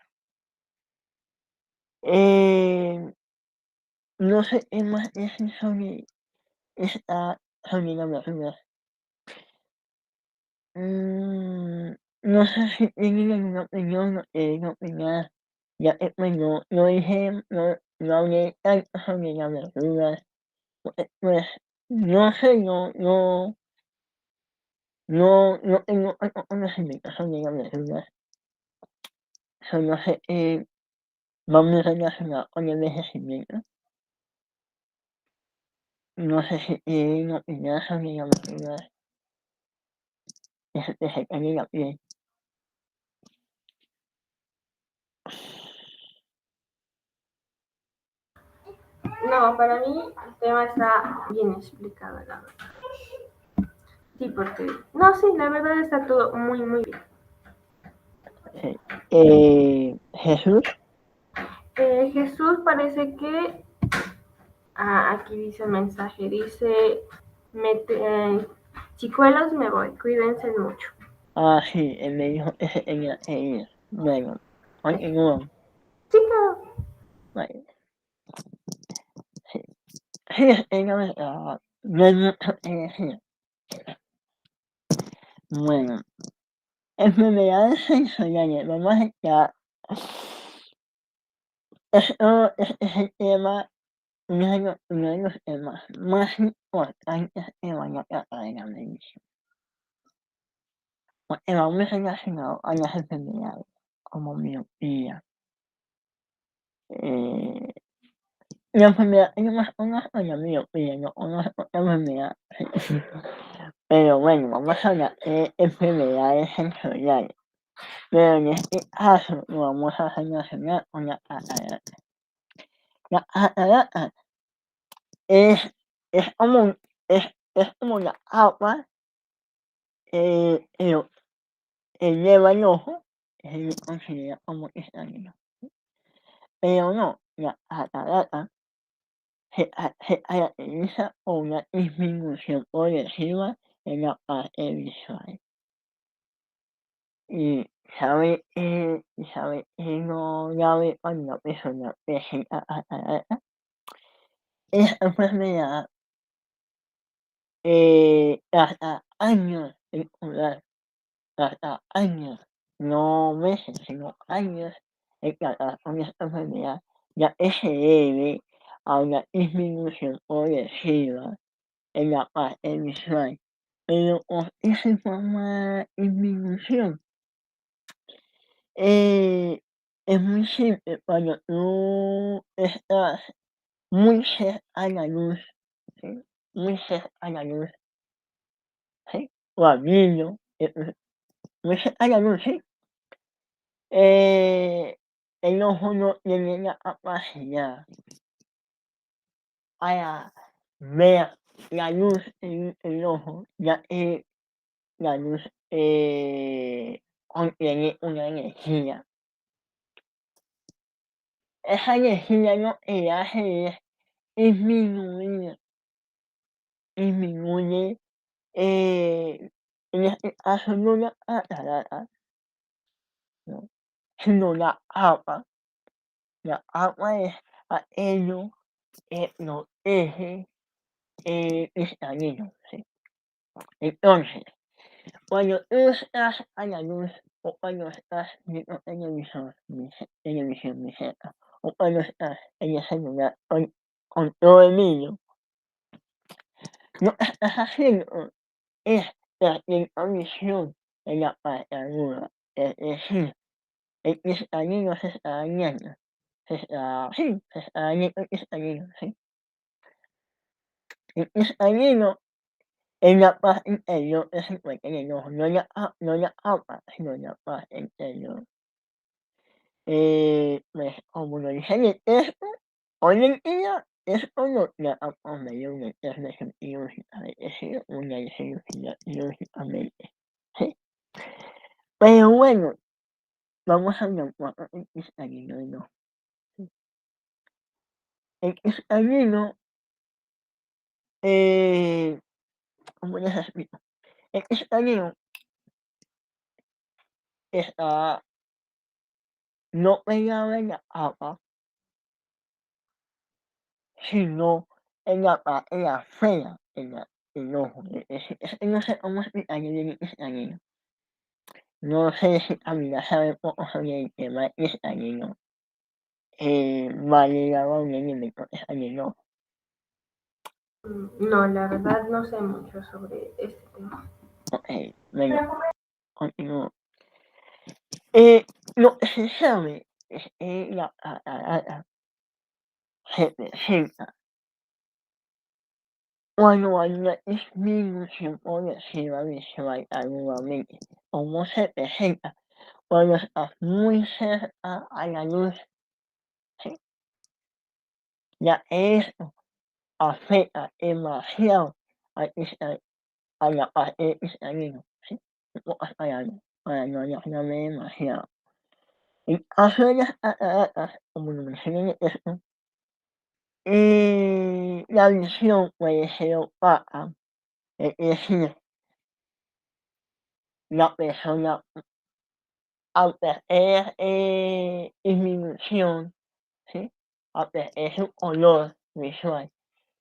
Eh, no sé qué más decir sobre la verruga. No sé si tienen alguna opinión o quieren opinar, ya que pues no hablé tanto sobre las verduras, porque pues no sé, no tengo tanto conocimiento sobre las verduras, solo sé que va muy relacionado con el envejecimiento. No sé si quieren opinar sobre las verduras que se te secan en la piel. No, para mí el tema está bien explicado, la verdad. Sí, porque... No, sí, la verdad está todo muy, muy bien. Jesús, Jesús parece que... aquí dice el mensaje, dice... chicuelos, me voy, cuídense mucho. sí, él me dijo que se tenía que ir. Bueno, continúo. Sí, claro. Bueno, sí. Sí, es la verdad, no hay mucho que decir. Bueno, enfermedades sensoriales, vamos a estar. Este es el tema, uno de los temas más importantes que van a tratar en la medicina, porque va muy relacionado a las enfermedades, como miopía. Eh, la enfermedad que yo más conozco es la miopía, no conozco otra enfermedad. Pero bueno, vamos a hablar de enfermedades sensoriales. Pero en este caso lo vamos a relacionar con la catarata. La catarata es, es como, es como la agua que lleva el ojo, que se le considera como cristalino. pero no, la catarata se caracteriza por una disminución progresiva en la parte visual. Y sabe que no la ve cuando una persona presenta catarata. Esta enfermedad tarda años en curar, tarda años, no meses, sino años en tratar con esta enfermedad, ya que se debe a una disminución progresiva en la parte visual. Pero con esa forma de disminución, eh, es muy simple, cuando tú estás muy cerca a la luz, ¿sí? Muy cerca a la luz, ¿sí? O al niño, muy cerca a la luz, ¿sí? Eh, el ojo no tiene la capacidad para ver la luz en el ojo, ya que la luz contiene una energía. Esa energía lo que hace es disminuir, disminuye, en este caso no la catarata, ¿no? Sino la agua. La agua es aquello que protege el cristalino, ¿sí? Entonces, cuando tú estás a la luz o cuando estás viendo televisión muy cerca, o cuando estás en el celular con todo el niño, lo que estás haciendo es perder la visión en la parte aguda. Es decir, el cristalino se está dañando. Se está dañando el cristalino, ¿sí? El cristalino en la parte interior que se encuentra en el ojo, no la capa, sino la parte interior. Pues, como lo dice en el texto, hoy en día esto lo tratan por medio de intervención quirúrgica, es decir, una cirugía quirúrgicamente, ¿sí? Pero bueno, vamos a hablar un poco del cristalino del ojo. El cristalino, eh, ¿cómo les explico? El cristalino está no pegado en la capa, sino en la parte de afuera del ojo. Es que no sé cómo explicarle bien el cristalino. No sé si Camila sabe poco sobre el tema del cristalino. Vale, haga un elemento cristalino. No, la verdad no sé mucho sobre este tema. Ok, bueno, continúo. Lo que se sabe es que la catarata se presenta cuando hay una disminución progresiva visual anualmente. ¿Cómo se presenta? Cuando estás muy cerca a la luz, ¿sí? Ya que esto afecta demasiado al a la parte cristalina, ¿sí? En pocas palabras, para no alargarme demasiado. En caso de las cataratas, como lo mencioné en el texto, la visión puede ser opaca, es decir, la persona al perder disminución, ¿sí? Al perder su color visual,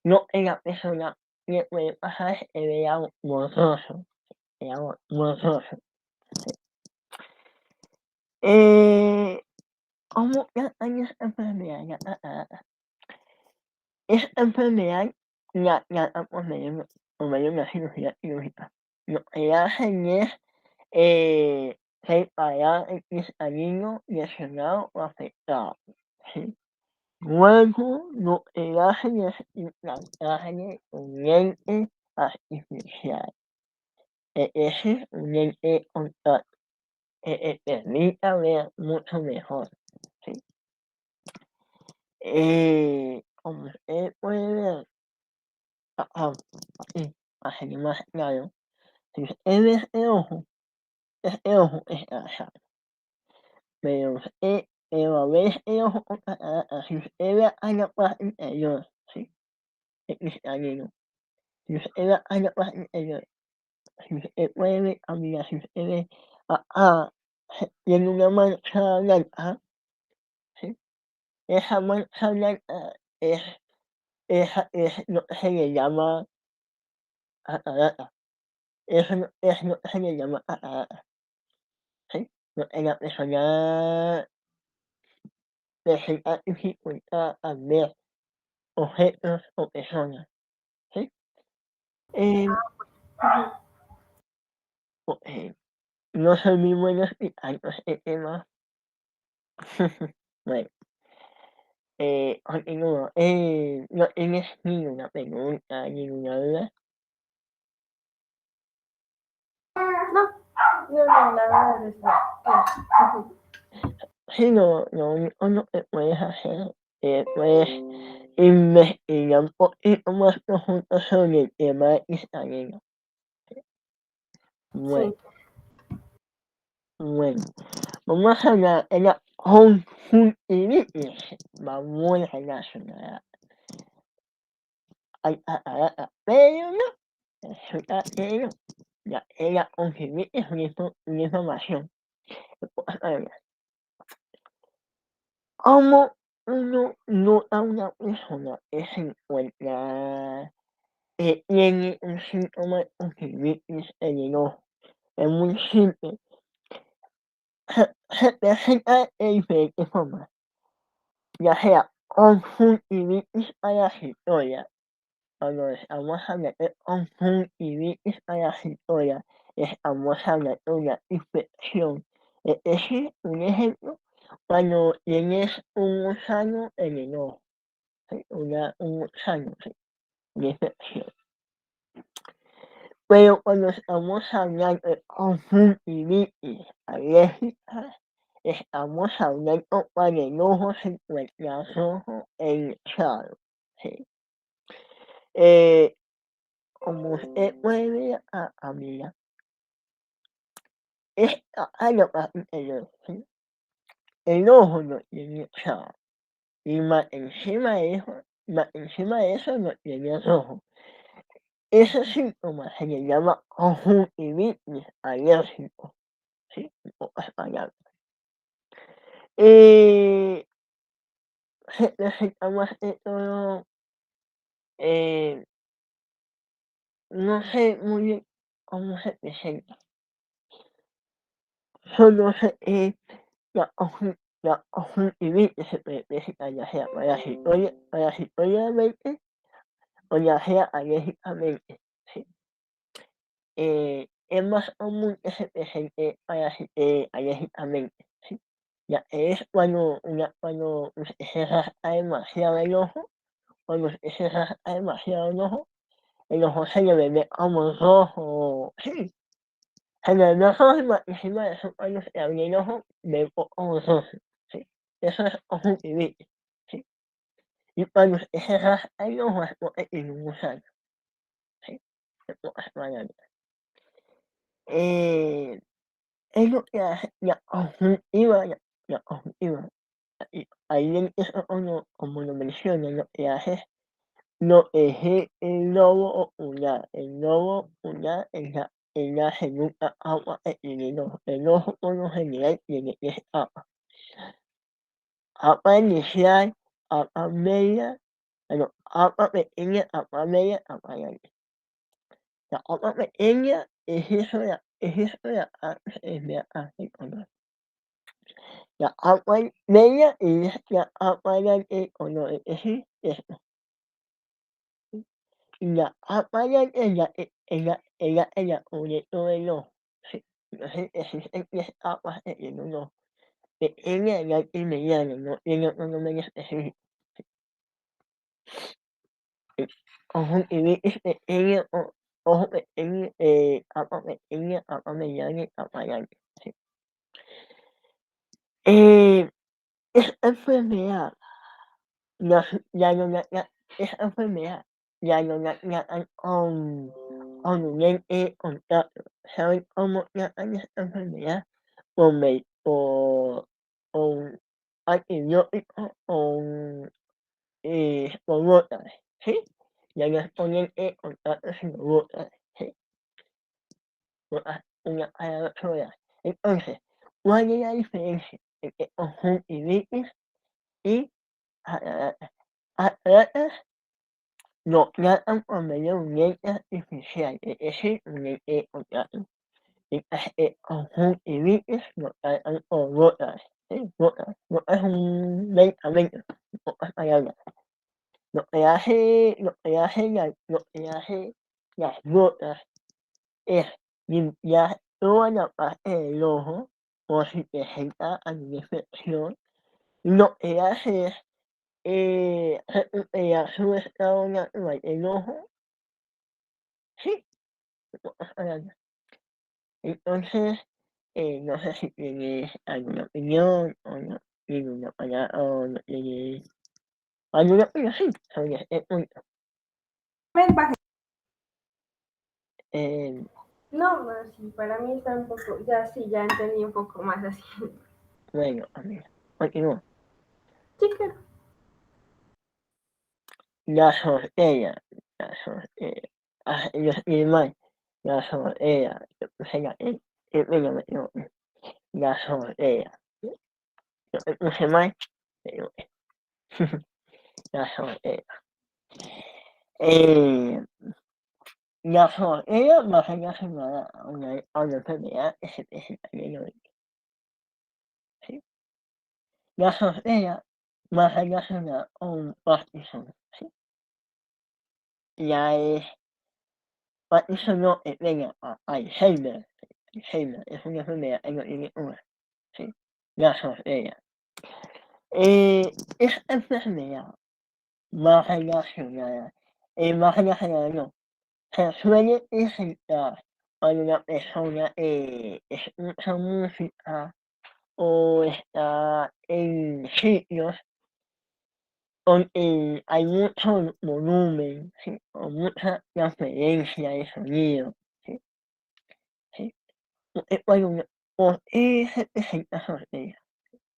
lo que la persona le puede pasar es que vea borroso, vea borroso. Eh, ¿Cómo tratan esta enfermedad, la catarata? Esta enfermedad la tratan por medio de una cirugía quirúrgica. Lo que hacen es separar el cristalino lesionado o afectado, ¿sí? Luego lo que hacen es implantarle un lente artificial, es decir, un lente de contacto que te permita ver mucho mejor, ¿sí? Como usted puede ver, aquí, para ser más claro, si usted ve este ojo está sano, pero usted pero a veces el ojo con catarata, si usted ve a la parte interior, ¿sí? El cristalino, si usted ve a la parte interior, si usted puede ver, amiga, si usted ve, tiene una mancha blanca, ¿sí? Esa mancha blanca es, esa es lo que se le llama catarata, eso es lo que se le llama catarata, ¿sí? Lo que la persona presenta dificultad al ver objetos o personas, ¿sí? Eh, Okey, no soy muy bueno explicando este tema. Bueno, continúo. ¿No tienes ninguna pregunta, ninguna duda? No, no, no, la verdad es no. Sí, lo único que puedes hacer, puedes investigar un poquito más profundo sobre el tema de cristalino. Bueno, Sí, bueno, vamos a hablar de la conjuntivitis. Vamos a relacionar al catarata, pero no, resulta que no. La conjuntivitis es una inflamación. A ver, ¿cómo uno nota a una persona que se encuentra, tiene un síntoma de conjuntivitis en el ojo? Es muy simple, se presenta de diferentes formas, ya sea conjuntivitis parasitoria. Cuando estamos hablando de conjuntivitis parasitoria, estamos hablando de una infección. Es decir, un ejemplo, cuando tienes un gusano en el ojo, ¿sí? Un gusano, ¿sí? Una infección. Pero cuando estamos hablando de conjuntivitis alérgica, estamos hablando cuando el ojo se encuentra rojo e hinchado, ¿sí? Eh, Como usted puede ver, amiga, esta la parte interior, ¿sí? El ojo lo tiene hinchado y más encima de eso lo tiene rojo. Ese síntoma se le llama conjuntivitis alérgico, ¿sí? En pocas palabras. Eh, Se presenta más que todo, eh, no sé muy bien cómo se presenta, solo sé que la conjuntivitis se puede presentar ya sea parasitoriamente o ya sea alérgicamente, ¿sí? Es más común que se presente alérgicamente, ¿sí? Ya es cuando se rasca demasiado el ojo, cuando se rasca demasiado el ojo se le ve como rojo, sí, se le ve rojo y más encima de eso cuando se abre el ojo ve un poco rojo, ¿sí? Eso es conjuntivitis, ¿sí? Y cuando se rasca el ojo es porque tiene un gusano, ¿sí? En pocas palabras. Eh, es lo que hace la conjuntiva, y ahí empieza como lo menciona, lo que hace es lo que es el lobo ocular. El lobo ocular es la segunda capa que tiene el ojo. El ojo por lo general tiene 3 capas. Capa inicial, capa media, bueno, capa pequeña, capa media, capa grande. La capa pequeña es eso de acá, es de acá, del color. La capa media y la capa grande del color, es decir, esto. Y la capa grande es la cubre todo el ojo, sí. Entonces existen 3 capas que tiene un ojo. Pequeña, grande y mediana, no tiene otro nombre específico. Sí. Conjuntivitis pequeña o ojo pequeño, capa pequeña, capa mediana y capa grande, sí. Eh, esta enfermedad la la esa enfermedad la tratan con un lente de contacto. ¿Saben cómo tratan esta enfermedad? Con antibióticos con gotas, ¿sí? Ya les ponen contratos y lo botan, ¿sí? Una cada 8 horas. Entonces, ¿cuál es la diferencia entre conjuntivitis y cataratas? Cataratas lo tratan por medio de un lente artificial, es decir, un lente de contacto. Mientras que conjuntivitis lo tratan con gotas, ¿sí? Gotas es un medicamento, en pocas palabras. Lo que hace las gotas es limpiar toda la parte del ojo por si presenta alguna infección. Lo que hace es recuperar su estado natural del ojo, sí, en pocas palabras. Entonces, no sé si tienes alguna opinión o no ninguna palabra o no tienes alguna opinión sí, sobre este punto. Eh, No, bueno, sí, para mí está un poco, ya sí, ya entendí un poco más así. bueno, amiga, continúo. Sí, claro. La sortera, la sortera. Yo escribí mal. La sortera. Yo puse la E. Bueno, me equivoqué. La sortera. Yo me puse mal, pero la sortera. Eh, la sortera va a ser relacionada a una enfermedad que se presenta en el oído, ¿sí? La sortera va a ser relacionada a un Parkinson, ¿sí? Ya es Parkinson no es a Alzheimer. Alzheimer es una enfermedad que no tiene cura, ¿sí? La sortera. Esta enfermedad más relacionada no, se suele presentar cuando una persona escucha música o está en sitios donde hay mucho volumen, ¿sí? O mucha transferencia de sonido, ¿sí? ¿Sí? ¿Por qué se presenta sordera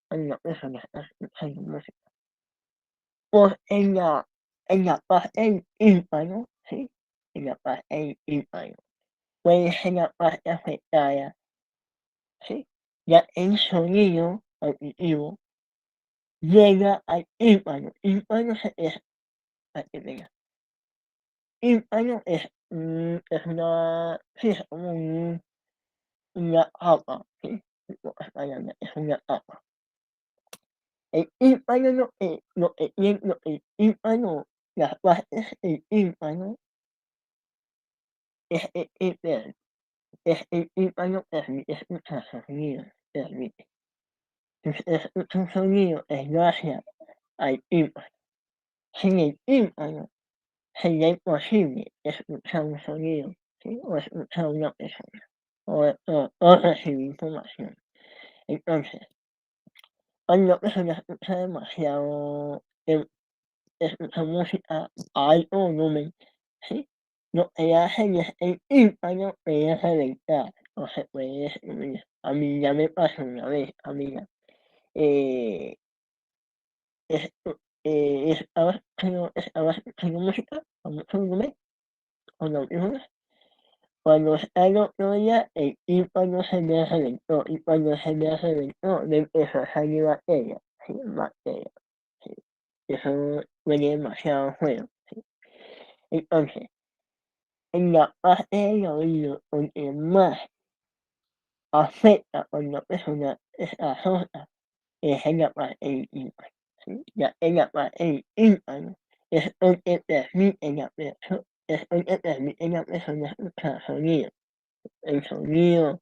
cuando una persona está escuchando música? Pues en la parte del tímpano, ¿sí? En la parte del tímpano. Puede ser la parte afectada, ¿sí? Ya el sonido auditivo llega al tímpano. Tímpano es, para que veas, tímpano es una, sí, es como una capa, ¿sí? En pocas palabras, es una capa. El tímpano lo que el tímpano, las partes del tímpano es el tímpano permite escuchar sonidos, permite. Si se escucha un sonido es gracias al tímpano. Sin el tímpano sería imposible escuchar un sonido, ¿sí? O escuchar a una persona, o recibir información. Entonces, cuando una persona escucha demasiado, escucha música a alto volumen, ¿sí? Lo que hacen es el tímpano puede reventar, o se puede destruir. A mí ya me pasó una vez, amiga. Eh, esto, estaba escuchando música a mucho volumen, con audífonos. Cuando estaba otro día, el tímpano se me reventó, y cuando se me reventó, me empezó a salir bacteria, ¿sí? Bacteria, ¿sí? Eso huele demasiado feo, ¿sí? Entonces, en la parte del oído donde más afecta cuando la persona está sorda es en la parte del tímpano, ¿sí? Ya en la parte del tímpano es donde permite la persona escuchar sonido, el sonido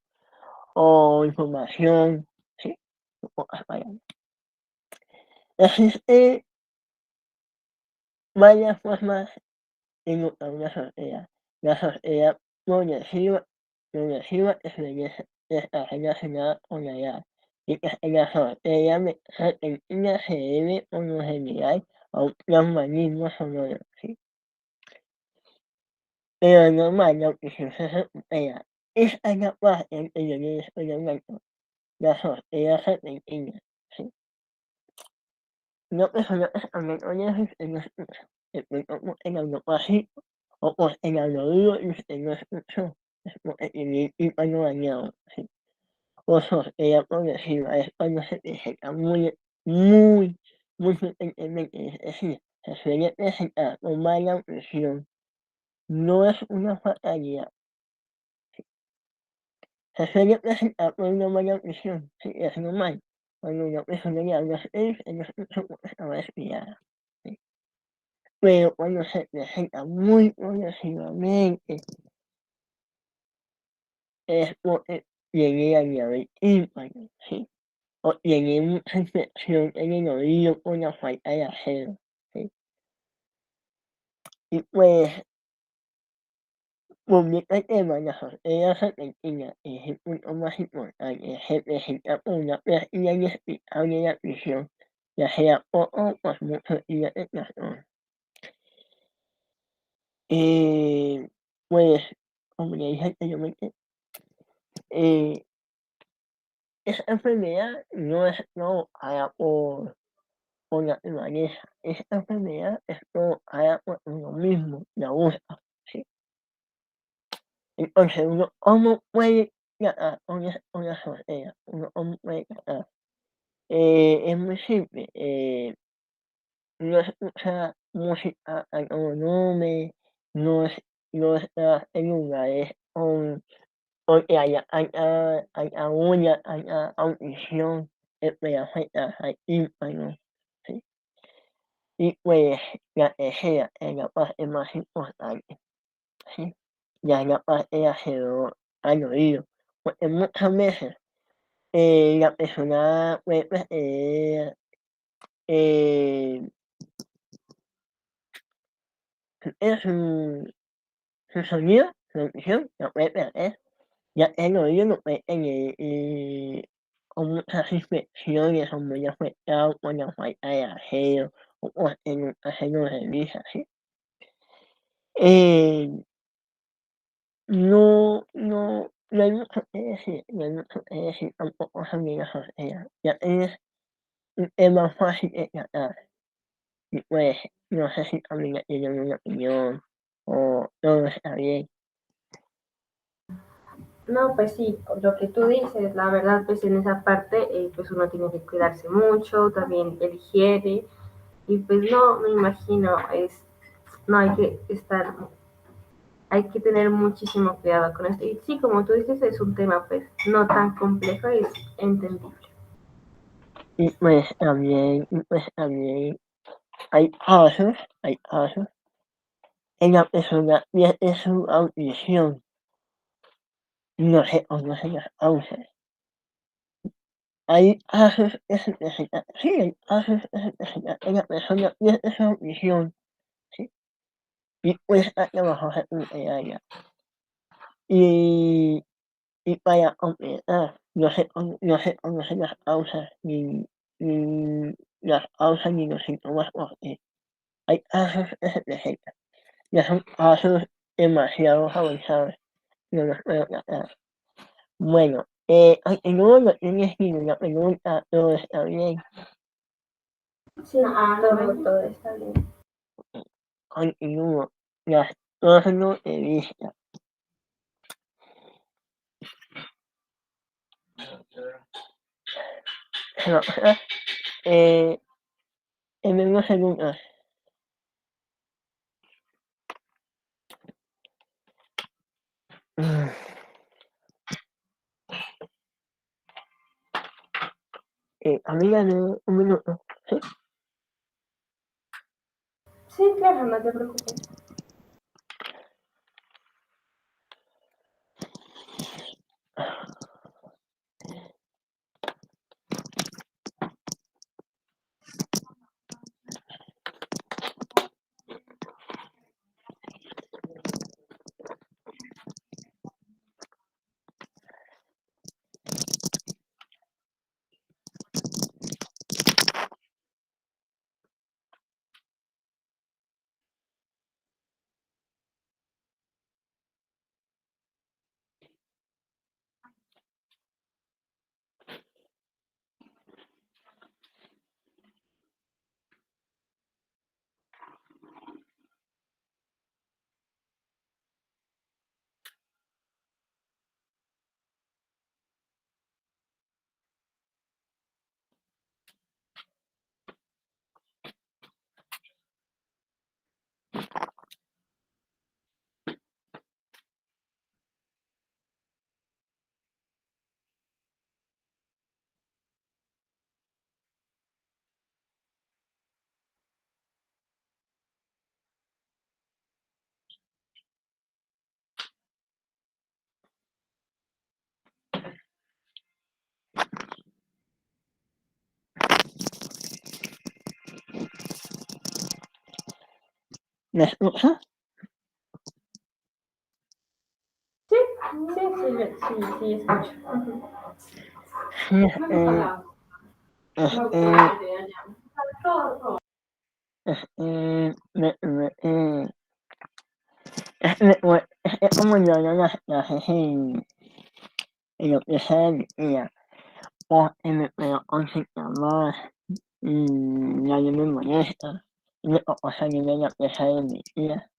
o información, ¿sí? En pocas palabras. Existen varias formas de notar una sordera. La sordera progresiva está relacionada con la edad, mientras que la sordera repentina se debe por lo general a un traumatismo sonoro, ¿sí? Pero normal, la audición se recupera. Esta es la parte en que yo les estoy hablando, la sordera repentina, ¿sí? una persona que está hablando lejos y no escucha, de pronto porque le habló bajito o porque le habló duro y usted no escuchó, es porque tiene el tímpano dañado, ¿sí? O sortea progresiva es cuando se presenta muy, muy frecuentemente, es decir, se suele presentar con mala audición, no es una fatalidad. Se suele presentar por una mala audición, sí, es normal. Cuando una persona le habla a él no escucha porque estaba desviada, ¿sí? Pero cuando se presenta muy progresivamente, es porque tiene dañado el tímpano, ¿sí? O tiene mucha infección en el oído por la falta de aseo, ¿sí? Y pues, volviendo al tema, la sordera repentina es el punto más importante, se presenta por una pérdida inexplicable de la visión, ya sea poco o por muchos días de trastorno. Pues, como ya dije anteriormente, eh, esta enfermedad no es provocada por naturaleza, esta enfermedad es provocada por uno mismo, la busca, ¿sí? Entonces, uno, ¿cómo puede tratar una sordera? Uno, ¿cómo puede tratar? Es muy simple, no escuchar música a todo volumen, no, no estar en lugares donde haya bulla, haya audición que pueda afectar al tímpano, ¿sí? Y pues la tercera es la parte más importante, ¿sí? Ya es la parte de alrededor al oído, porque muchas veces la persona puede perder eh, su, su sonido, su audición, lo puede perder, ya que el oído lo puede tener con muchas infecciones o muy afectado por la falta de aseo o porque nunca se lo revisa, ¿sí? Eh, no hay mucho que decir, no hay mucho que decir tampoco sobre la sordera, ya que es un tema fácil de tratar. Y pues, no sé si también tienen una opinión o todo está bien. No, pues sí, por lo que tú dices, la verdad, pues en esa parte, pues uno tiene que cuidarse mucho, también el higiene, y pues no, me imagino, no hay que estar, hay que tener muchísimo cuidado con esto. Y sí, como tú dices, es un tema pues no tan complejo y es entendible. Y pues también hay casos en la persona pierde su audición, no se conocen las causas. Hay casos que se presentan, sí, hay casos que se presentan en la persona pierde su audición, ¿sí? Y cuesta trabajo recuperarla. Y Y para completar, no se conocen las causas ni los síntomas porque hay casos que se presentan, ya son casos demasiado avanzados, no los puedo tratar. Bueno, continúo, no tienes ninguna pregunta, todo está bien. Sí, todo está bien. Continúo, trastorno de vista. Ahora, en unos segundos. Amiga, no, un minuto. ¿Sí? Sí, claro, no te preocupes. ¿Me escuchas? Sí, sí, sí, sí, escucho. Ujú. Sí, este, es como yo no las clases en lo que sea de mi vida, porque me puedo concentrar más, nadie me molesta, y me puedo salir de lo que sea de mi vida.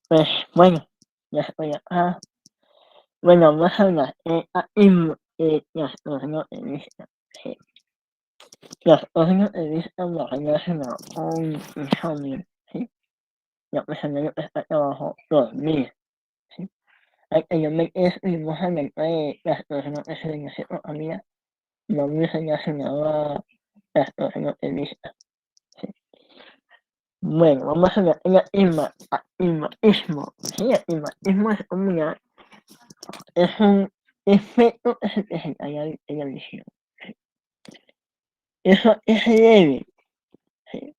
Pues bueno, ya estoy acá. Bueno, vamos a hablar de trastorno de vista. Sí, trastorno de vista lo relacionado con insomnio, ¿sí? La persona que cuesta trabajo dormir, ¿sí? Anteriormente estuvimos hablando de trastorno que se le conoce como amiga, no muy relacionado a trastorno de vista, ¿sí? Bueno, vamos a hablar de la astigmatismo, ¿sí? El astigmatismo es un efecto que se presenta en la visión, ¿sí? Eso es leve, ¿sí?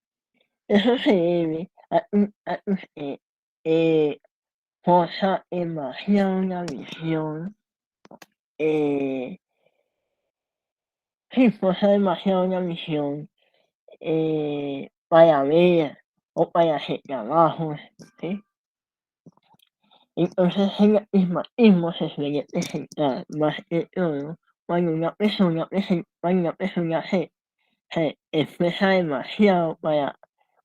Eso se debe a que usted forza demasiado la visión, eh, sí, forza demasiado la visión para ver o para hacer trabajos, ¿sí? Entonces el astigmatismo se suele presentar más que todo cuando una persona se esfuerza demasiado para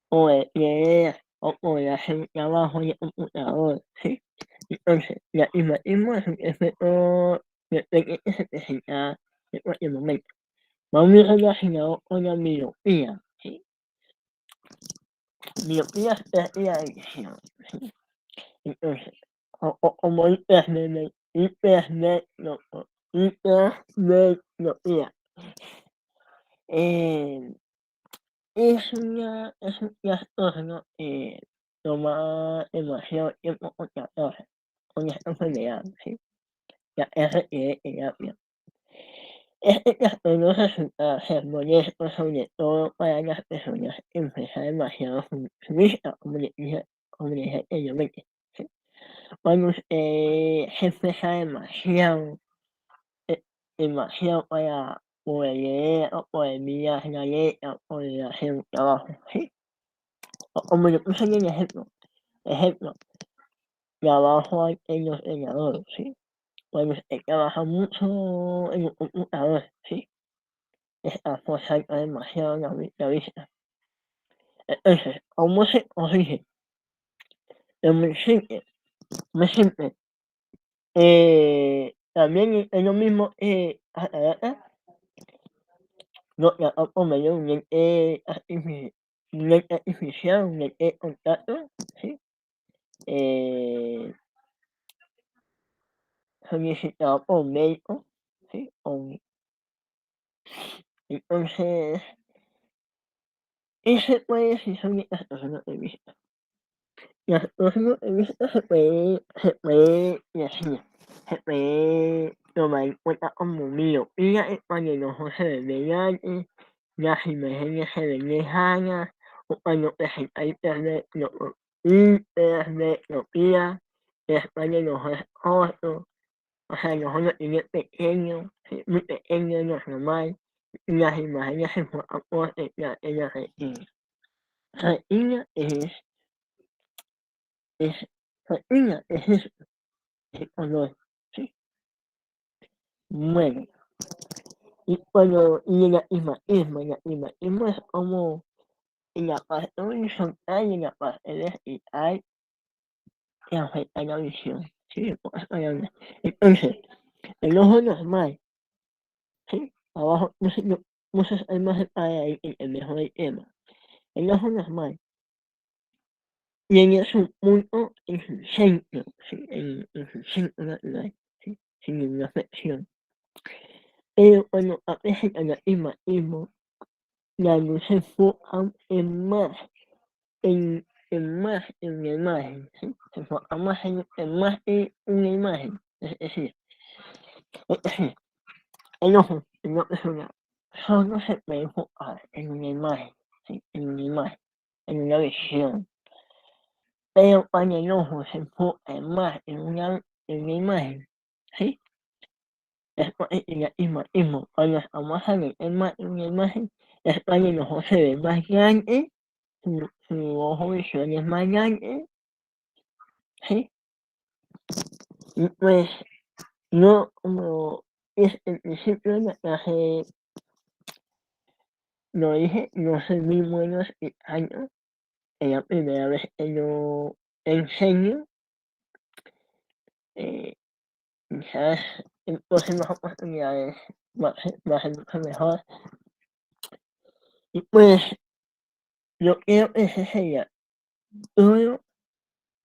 poder leer o poder hacer un trabajo de computador, ¿sí? Entonces, el astigmatismo es un efecto que se presenta en cualquier momento. Va muy relacionado con la miopía, ¿sí? Miopía es pérdida de visión, ¿sí? Entonces, como hipermetropía. Eh, es un trastorno que toma demasiado tiempo con tratarse, con esta enfermedad, ¿sí? Ya es requiere terapia. Este trastorno resulta ser molesto, sobre todo para las personas que empiezan demasiado su vista, como le dije anteriormente, ¿sí? Cuando usted se esfuerza demasiado, eh, demasiado para poder leer o poder mirar la letra, poder hacer un trabajo, ¿sí? O como yo puse en el ejemplo, trabajo en los ordenadores, ¿sí? Cuando usted trabaja mucho en un computador, ¿sí? Está forzando demasiado la vista. Entonces, ¿cómo se corrige? Es muy simple. También es lo mismo catarata, lo tratan por medio de un lente artificial, un lente de contacto, ¿sí? Eh, solicitado por médico, ¿sí? Entonces, ese puede ser sobre trastorno de vista. Trastorno de vista decir, se puede tomar en cuenta como miopía es cuando el ojo se ve brillante, las imágenes se ven lejanas, o cuando presenta hipermetropía, es cuando el ojo es corto, o sea, el ojo lo tiene pequeño, sí, muy pequeño, no es normal, y las imágenes se enfocan en la retina. Retina es retina, es eso, es el color, ¿sí? Bueno, y el astigmatismo es como en la parte horizontal y en la parte vertical que afecta la visión, ¿sí? En pocas palabras. Entonces, el ojo normal, ¿sí? Abajo, no sé si hay más detalle ahí en el mejor del tema. El ojo normal tiene su punto en su centro, ¿sí? En su centro natural, ¿sí? Sin ninguna afección. Pero cuando aparece el astigmatismo, la luz se enfoca en la imagen, ¿sí? Se enfoca más en una imagen. Es decir, el ojo de una persona solo se puede enfocar en una imagen, ¿sí? En una imagen, en una visión. pero cuando el ojo se enfoca más en una imagen, ¿sí? Es porque el astigmatismo, cuando estamos a ver más en una imagen, es cuando el ojo se ve más grande, su ojo visual es más grande, ¿sí? Y pues yo, como es el principio de la clase, lo dije, no soy muy bueno explicando, es la primera vez que yo enseño, eh, quizás en próximas oportunidades va a ser mucho mejor. Y pues yo creo que ese sería todo,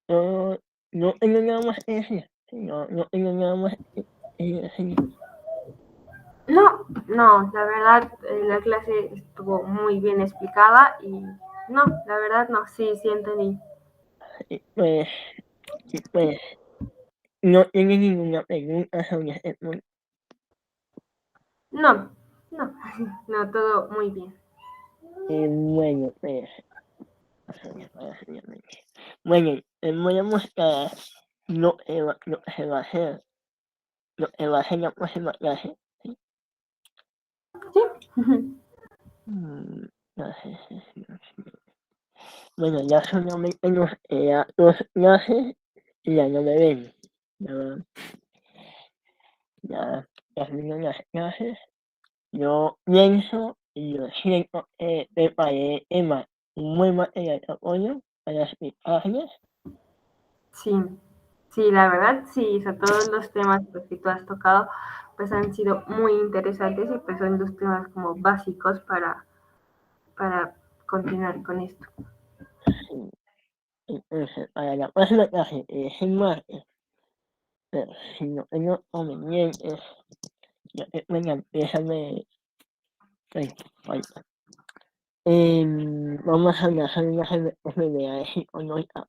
todo, no tengo nada más que decir, sí, no tengo nada más que decir. No, no, la verdad, la clase estuvo muy bien explicada y no, la verdad no, sí, sí entendí. Y pues, y pues, no tiene ninguna pregunta sobre este punto. No, no, no, todo muy bien. Bueno, pues, bueno, les voy a mostrar lo que se va a hacer, lo que va a ser la próxima clase. ¿Sí? Sí. Clases, bueno, ya solamente nos queda 2 clases y ya no me ven. Ya, ya terminan las clases. Yo pienso y yo siento que preparé un buen material de apoyo para explicarles. Sí, sí, la verdad, sí, o sea, todos los temas pues, que tú has tocado pues han sido muy interesantes y pues son los temas como básicos para continuar con esto. Sí, entonces, para la próxima clase, que es el martes, pero si no tengo convenientes, ya que me empiezan de falta. Vamos a hablar sobre las enfermedades psicológicas.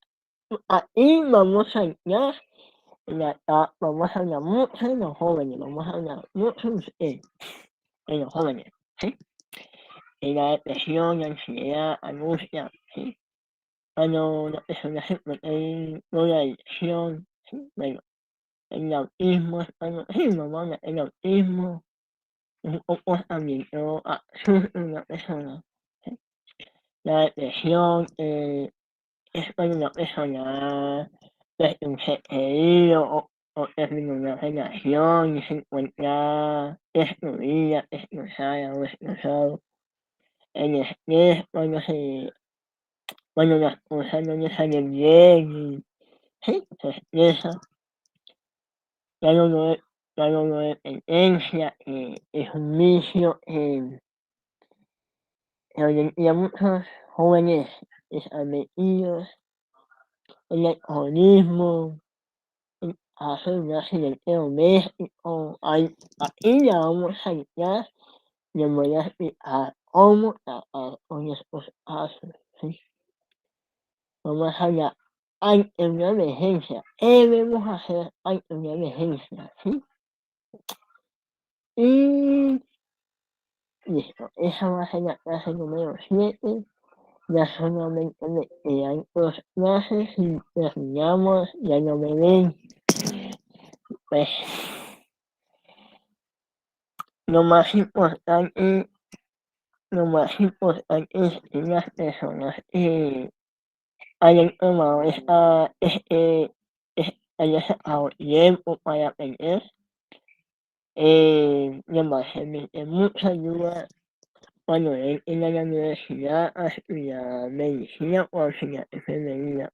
Aquí vamos a hablar, vamos a hablar mucho de los jóvenes, vamos a hablar mucho de los jóvenes, ¿sí? De la depresión, la ansiedad, angustia, ¿sí? Cuando las personas se encuentran con la adicción, ¿sí? Bueno, el autismo, sí, vamos a hablar del autismo, un comportamiento absurdo de una persona, ¿sí? La depresión, es cuando una persona pierde un ser querido o termina una relación y se encuentra destruida, destrozada o destrozado. El estrés, cuando las cosas no le salen bien y sí, se estresa. La drogo- la drogodependencia es un vicio que hoy en día muchos jóvenes están metidos, el alcoholismo, hacer un accidente doméstico. Ahí ya vamos a entrar, les voy a explicar cómo tratar con estos casos, ¿sí? Vamos a hablar ante una emergencia. ¿Qué debemos hacer ante una emergencia? ¿Sí? Y listo. Esa va a ser la clase número 7. Ya solamente me quedan 2 clases y terminamos. Ya no me ven. Pues lo más importante Lo más importante es que las personas hayan tomado hayan sacado tiempo para aprender, les va a servir de mucha ayuda cuando entren a la universidad a estudiar medicina o auxiliar de enfermería.